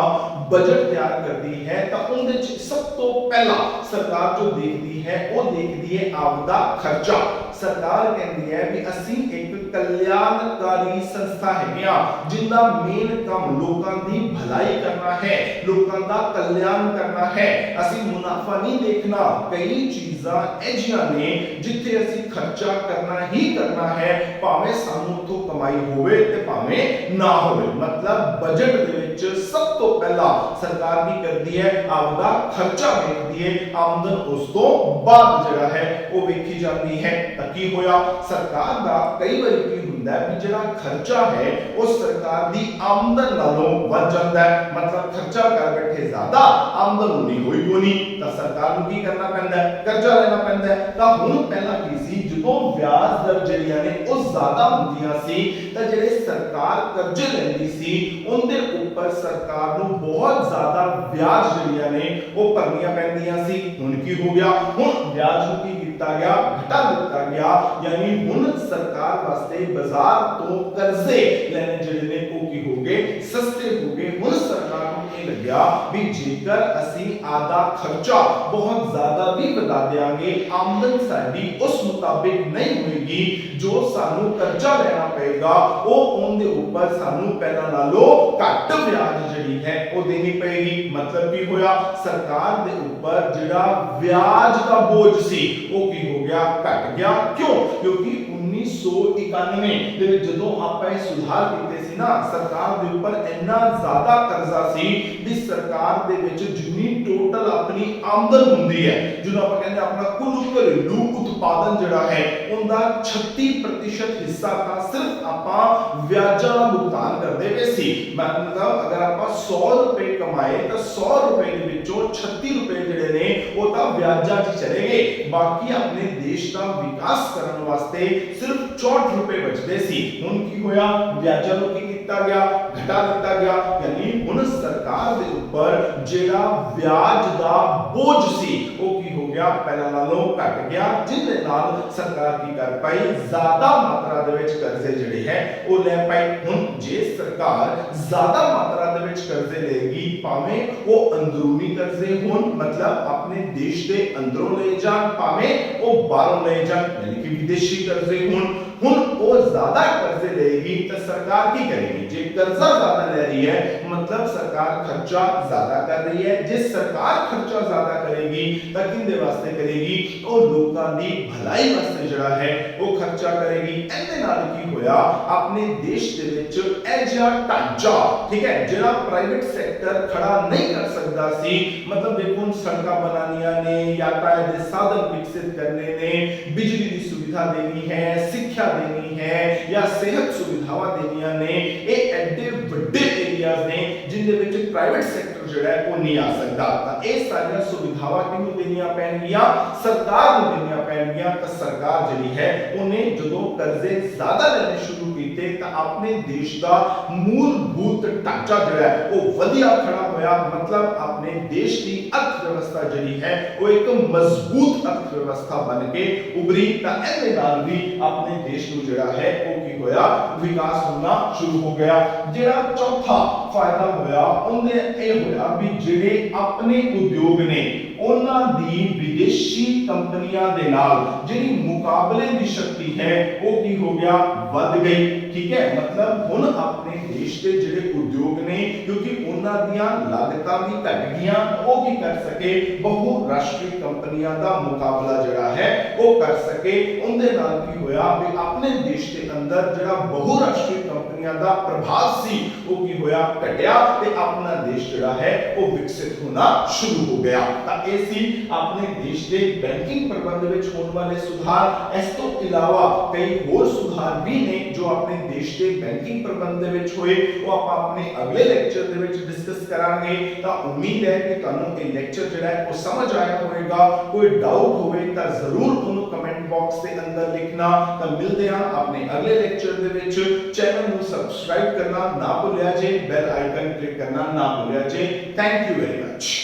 ਬਜਟ ਤਿਆਰ ਕਰਦੀ ਹੈ ਤਾਂ ਉਹਦੇ ਵਿੱਚ ਸਭ ਤੋਂ ਪਹਿਲਾਂ ਸਰਕਾਰ ਜੋ ਦੇਖਦੀ ਹੈ ਉਹ ਦੇਖਦੀ ਹੈ ਆਪਦਾ ਖਰਚਾ। ਸਰਕਾਰ ਕਹਿੰਦੀ ਹੈ ਵੀ ਅਸੀਂ ਇੱਕ ਕਲਿਆਣਕਾਰੀ ਸੰਸਥਾ ਹੈਗੇ ਆ ਜਿੰਦਾ ਮੇਨ ਕੰਮ ਲੋਕਾਂ ਦੀ ਭਲਾਈ ਕਰਨਾ ਹੈ, ਲੋਕਾਂ ਦਾ ਕਲਿਆਣ ਕਰਨਾ ਹੈ। ਅਸੀਂ ਮੁਨਾਫਾ ਨਹੀਂ ਦੇਖਣਾ, ਕਈ ਚੀਜ਼ਾਂ ਅਜਿਹੀਆਂ ਨੇ ਜਿੱਥੇ ਅਸੀਂ ਖਰਚਾ ਕਰਨਾ ਹੀ ਕਰਨਾ ਹੈ, ਭਾਵੇਂ ਸਾਨੂੰ ਤੋਂ ਕਮਾਈ ਹੋਵੇ ਤੇ ਭਾਵੇਂ ਨਾ ਹੋਵੇ। ਮਤਲਬ ਬਜਟ ਦੇ ਵਿੱਚ ਸਭ ਤੋਂ ਪਹਿਲਾਂ ਸਰਕਾਰ ਕੀ ਕਰਦੀ ਹੈ, ਆਪਦਾ ਖਰਚਾ ਵੇਖਦੀ ਹੈ, ਆਮਦਨ ਉਸ ਤੋਂ ਬਾਅਦ ਜਿਹੜਾ ਹੈ ਉਹ ਵੇਖੀ ਜਾਂਦੀ ਹੈ। ਤਾਂ ਕੀ ਹੋਇਆ, ਸਰਕਾਰ ਦਾ ਕਈ ਵਾਰੀ ਕੀ ਹੁੰਦਾ ਹੈ ਵੀ ਜਿਹੜਾ ਖਰਚਾ ਹੈ ਉਹ ਸਰਕਾਰ ਦੀ ਆਮਦਨ ਨਾਲੋਂ ਵੱਧ ਜਾਂਦਾ ਹੈ, ਮਤਲਬ ਖਰਚਾ ਕਰ ਬੈਠੇ ਜ਼ਿਆਦਾ, ਆਮਦਨ ਉਨੀ ਹੋਈ ਨਹੀਂ, ਤਾਂ ਸਰਕਾਰ ਨੂੰ ਕੀ ਕਰਨਾ ਪੈਂਦਾ ਹੈ, ਕਰਜ਼ਾ ਲੈਣਾ ਪੈਂਦਾ ਹੈ। ਤਾਂ ਹੁਣ ਪਹਿਲਾਂ ਕੀ ਸੀ, ਜਦੋਂ ਵਿਆਜ ਦਰ ਜਿਹੜੀਆਂ ਨੇ ਉਹ ਜ਼ਿਆਦਾ ਹੁੰਦੀਆਂ ਸੀ ਤਾਂ ਜਿਹੜੇ ਸਰਕਾਰ ਕਰਜ਼ੇ ਲੈਂਦੀ ਸੀ ਉਹਦੇ ਉੱਪਰ ਸਰਕਾਰ ਨੂੰ ਬਹੁਤ ਜ਼ਿਆਦਾ ਵਿਆਜ ਜਿਹੜੀਆਂ ਨੇ ਉਹ ਭਰਨੀਆਂ ਪੈਂਦੀਆਂ ਸੀ। ਹੁਣ ਕੀ ਹੋ ਗਿਆ, ਹੁਣ ਵਿਆਜ ਨੂੰ ਕੀ ਕੀਤਾ ਗਿਆ, ਘਟਾ ਦਿੱਤਾ ਗਿਆ। यानी हुण सरकार वास्ते बाजार तो कर्जे लेने जिहड़े ने वो की हो गए, सस्ते हो गए। हुण सरकार नूं ये लग्या भी जेकर असीं आधा खर्चा बहुत ज्यादा भी वधा देंगे, आमदन साडी उस मुताबिक नहीं होएगी, जो सानू कर्जा लेना पेगा वो उनके ऊपर सानू पहला नालों घट ब्याज जिहड़ी है वो देनी पेगी। मतलब की होया, सरकार दे ऊपर जिहड़ा ब्याज का बोझ सी वो की हो गया, घट गया। क्यों? क्योंकि 1991 ਦੇ ਵਿੱਚ ਜਦੋਂ ਆਪਾਂ ਇਹ ਸੁਧਾਰ ਕੀਤੇ ਸੀ ਨਾ, ਸਰਕਾਰ ਦੇ ਉੱਪਰ ਇੰਨਾ ਜ਼ਿਆਦਾ ਕਰਜ਼ਾ ਸੀ ਵੀ ਸਰਕਾਰ ਦੇ ਵਿੱਚ ਜਿੰਨੀ ਟੋਟਲ ਆਪਣੀ ਆਮਦਨ ਹੁੰਦੀ ਹੈ, ਜਿਹਨੂੰ ਆਪਾਂ ਕਹਿੰਦੇ ਆਪਣਾ ਕੁੱਲ ਘਰੇਲੂ ਉਤਪਾਦਨ ਜਿਹੜਾ ਹੈ ਉਹਦਾ 36% ਹਿੱਸਾ ਤਾਂ ਸਿਰਫ ਆਪਾਂ ਵਿਆਜਾਂ ਦਾ ਭੁਗਤਾਨ ਕਰਦੇ ਪਏ ਸੀ। ਮਤਲਬ ਅਗਰ ਆਪਾਂ 100 ਰੁਪਏ ਕਮਾਏ ਤਾਂ 100 ਰੁਪਏ ਦੇ ਵਿੱਚੋਂ 36 ਰੁਪਏ ਜਿਹੜੇ ਨੇ ਉਹ ਤਾਂ ਵਿਆਜਾਂ 'ਚ ਚਲੇ ਗਏ। ਬਾਕੀ ਆਪਣੇ ਦੇਸ਼ ਦਾ ਵਿਕਾਸ ਕਰਨ ਵਾਸਤੇ सिर्फ 64 रुपए बचते सी। हुण की होया, ब्याजां नूं की कीता गया, घटा दिता गया। यानी हुण सरकार दे ऊपर जेड़ा ब्याज दा बोझ सी वो की हो गया, पहला नालों घट गया, जिसदे नाल सरकार की कर पाई ज्यादा मात्रा दे विच कर्जे जिहड़े है वो ले पाई। हुण जे सरकार ज्यादा मात्रा दे विच कर्जे लेगी, भावें वो अंदरूनी कर्जे होण, मतलब अपने देश दे अंदरों ले जाण, भावें वो बाहरों ले जाण, यानी कि विदेशी कर्जे होण। हुण वो ज्यादा कर्जे लेगी तो सरकार की करेगी? जे कर्जा ज्यादा ले रही है मतलब सरकार खर्चा ज्यादा कर रही है। जे सरकार खर्चा ज्यादा करेगी तो किंदे वास्ते करेगी? वो लोकां दी भलाई वास्ते जिहड़ा है वो खर्चा करेगी। इहदे नाल की होया, अपने देश दे विच इह जिहा ढांचा, ठीक है, जिहड़ा प्राइवेट सैक्टर खड़ा नहीं कर सकदा सी। मतलब देखो सड़कां बनानियां ने, यातायात दे साधन विकसित करने ने, बिजली दी सुविधा देनी है, शिक्षा देनी है या सेहत सुविधावां देनियां ने, ये एडे वड्डे एरियाज ने जिंदे विच प्राइवेट सैक्टर जिहड़ा है वो नहीं आ सकदा। तां ये सारियां सुविधावां किहनूं देनियां पैणगीਆਂ? सरकार नूं देनियां पैणगीਆਂ। तां सरकार जिहड़ी है ਉਹਨੇ ਜਦੋਂ कर्जे ज्यादा लेने शुरू कीते तां अपने देश ਦਾ मूलभूत ढांचा ਜਿਹੜਾ ਹੈ ਉਹ ਵਧੀਆ ਖੜਾ ਹੋਇਆ। मतलब अपने देश की अर्थव्यवस्था जिहड़ी है वो एक मजबूत अर्थव्यवस्था बन के उभरी। तां ਇਹਦੇ ਨਾਲ भी अपने देश ਨੂੰ ਜਿਹੜਾ ਹੈ ਉਹ ਕੀ ਹੋਇਆ, विकास होना शुरू हो गया। ਜਿਹੜਾ चौथा फायदा होया ਉਹਦੇ ਇਹ ਹੋਇਆ ਵੀ ਜਿਹੜੇ ਆਪਣੇ ਉਦਯੋਗ ਨੇ ਉਹਨਾਂ ਦੀ ਵਿਦੇਸ਼ੀ ਕੰਪਨੀਆਂ ਦੇ ਨਾਲ ਜਿਹੜੀ ਮੁਕਾਬਲੇ ਦੀ ਸ਼ਕਤੀ ਹੈ ਉਹ ਕੀ ਹੋ ਗਿਆ, ਵੱਧ ਗਈ। ਠੀਕ ਹੈ, मतलब ਹੁਣ ਆਪਣੇ ਦੇਸ਼ ਦੇ ਜਿਹੜੇ ਉਦਯੋਗ ਨੇ ਕਿਉਂਕਿ ਉਹਨਾਂ ਦੀਆਂ ਲਾਗਤਾਂ ਵੀ ਘਟ ਗਈਆਂ, ਉਹ ਕੀ ਕਰ ਸਕੇ, ਬਹੁ ਰਾਸ਼ਟਰੀ ਕੰਪਨੀਆਂ ਦਾ ਮੁਕਾਬਲਾ ਜਿਹੜਾ ਹੈ ਉਹ ਕਰ ਸਕੇ। ਉਹਦੇ ਨਾਲ ਕੀ ਹੋਇਆ ਵੀ ਆਪਣੇ ਦੇਸ਼ ਦੇ ਅੰਦਰ ਜਿਹੜਾ ਬਹੁ ਰਾਸ਼ਟਰੀ ਕੰਪਨੀਆਂ ਦਾ ਪ੍ਰਭਾਵ ਸੀ ਉਹ ਕੀ ਹੋਇਆ, ਘਟਿਆ ਤੇ ਆਪਣਾ ਦੇਸ਼ ਜਿਹੜਾ ਹੈ ਉਹ ਵਿਕਸਿਤ ਹੋਣਾ ਸ਼ੁਰੂ ਹੋ ਗਿਆ। ਤਾਂ ਇਹ ਸੀ ਆਪਣੇ ਦੇਸ਼ ਦੇ ਬੈਂਕਿੰਗ ਪ੍ਰਬੰਧ ਵਿੱਚ ਹੋਣ ਵਾਲੇ ਸੁਧਾਰ। ਇਸ ਤੋਂ ਇਲਾਵਾ ਕਈ ਹੋਰ ਸੁਧਾਰ ਵੀ ਨੇ ਜੋ ਆਪਣੇ ਦੇਸ਼ ਦੇ ਬੈਂਕਿੰਗ ਪ੍ਰਬੰਧ ਦੇ ਵਿੱਚ ਹੋਏ, ਉਹ ਆਪਾਂ ਆਪਣੇ ਅਗਲੇ ਲੈਕਚਰ ਦੇ ਵਿੱਚ ਡਿਸਕਸ ਕਰਾਂਗੇ। ਤਾਂ ਉਮੀਦ ਹੈ ਕਿ ਤੁਹਾਨੂੰ ਇਹ ਲੈਕਚਰ ਜਿਹੜਾ ਹੈ ਉਹ ਸਮਝ ਆਇਆ ਹੋਵੇਗਾ। ਕੋਈ ਡਾਊਟ ਹੋਵੇ ਤਾਂ ਜ਼ਰੂਰ ਉਹਨੂੰ ਕਮੈਂਟ ਬਾਕਸ ਦੇ ਅੰਦਰ ਲਿਖਣਾ। ਤਾਂ ਮਿਲਦੇ ਹਾਂ ਆਪਣੇ ਅਗਲੇ ਲੈਕਚਰ ਦੇ ਵਿੱਚ। ਚੈਨਲ ਨੂੰ ਸਬਸਕ੍ਰਾਈਬ ਕਰਨਾ ਨਾ ਭੁੱਲਿਆ ਜੇ, ਬੈਲ ਆਈਕਨ ਕਲਿੱਕ ਕਰਨਾ ਨਾ ਭੁੱਲਿਆ ਜੇ। Thank you very much.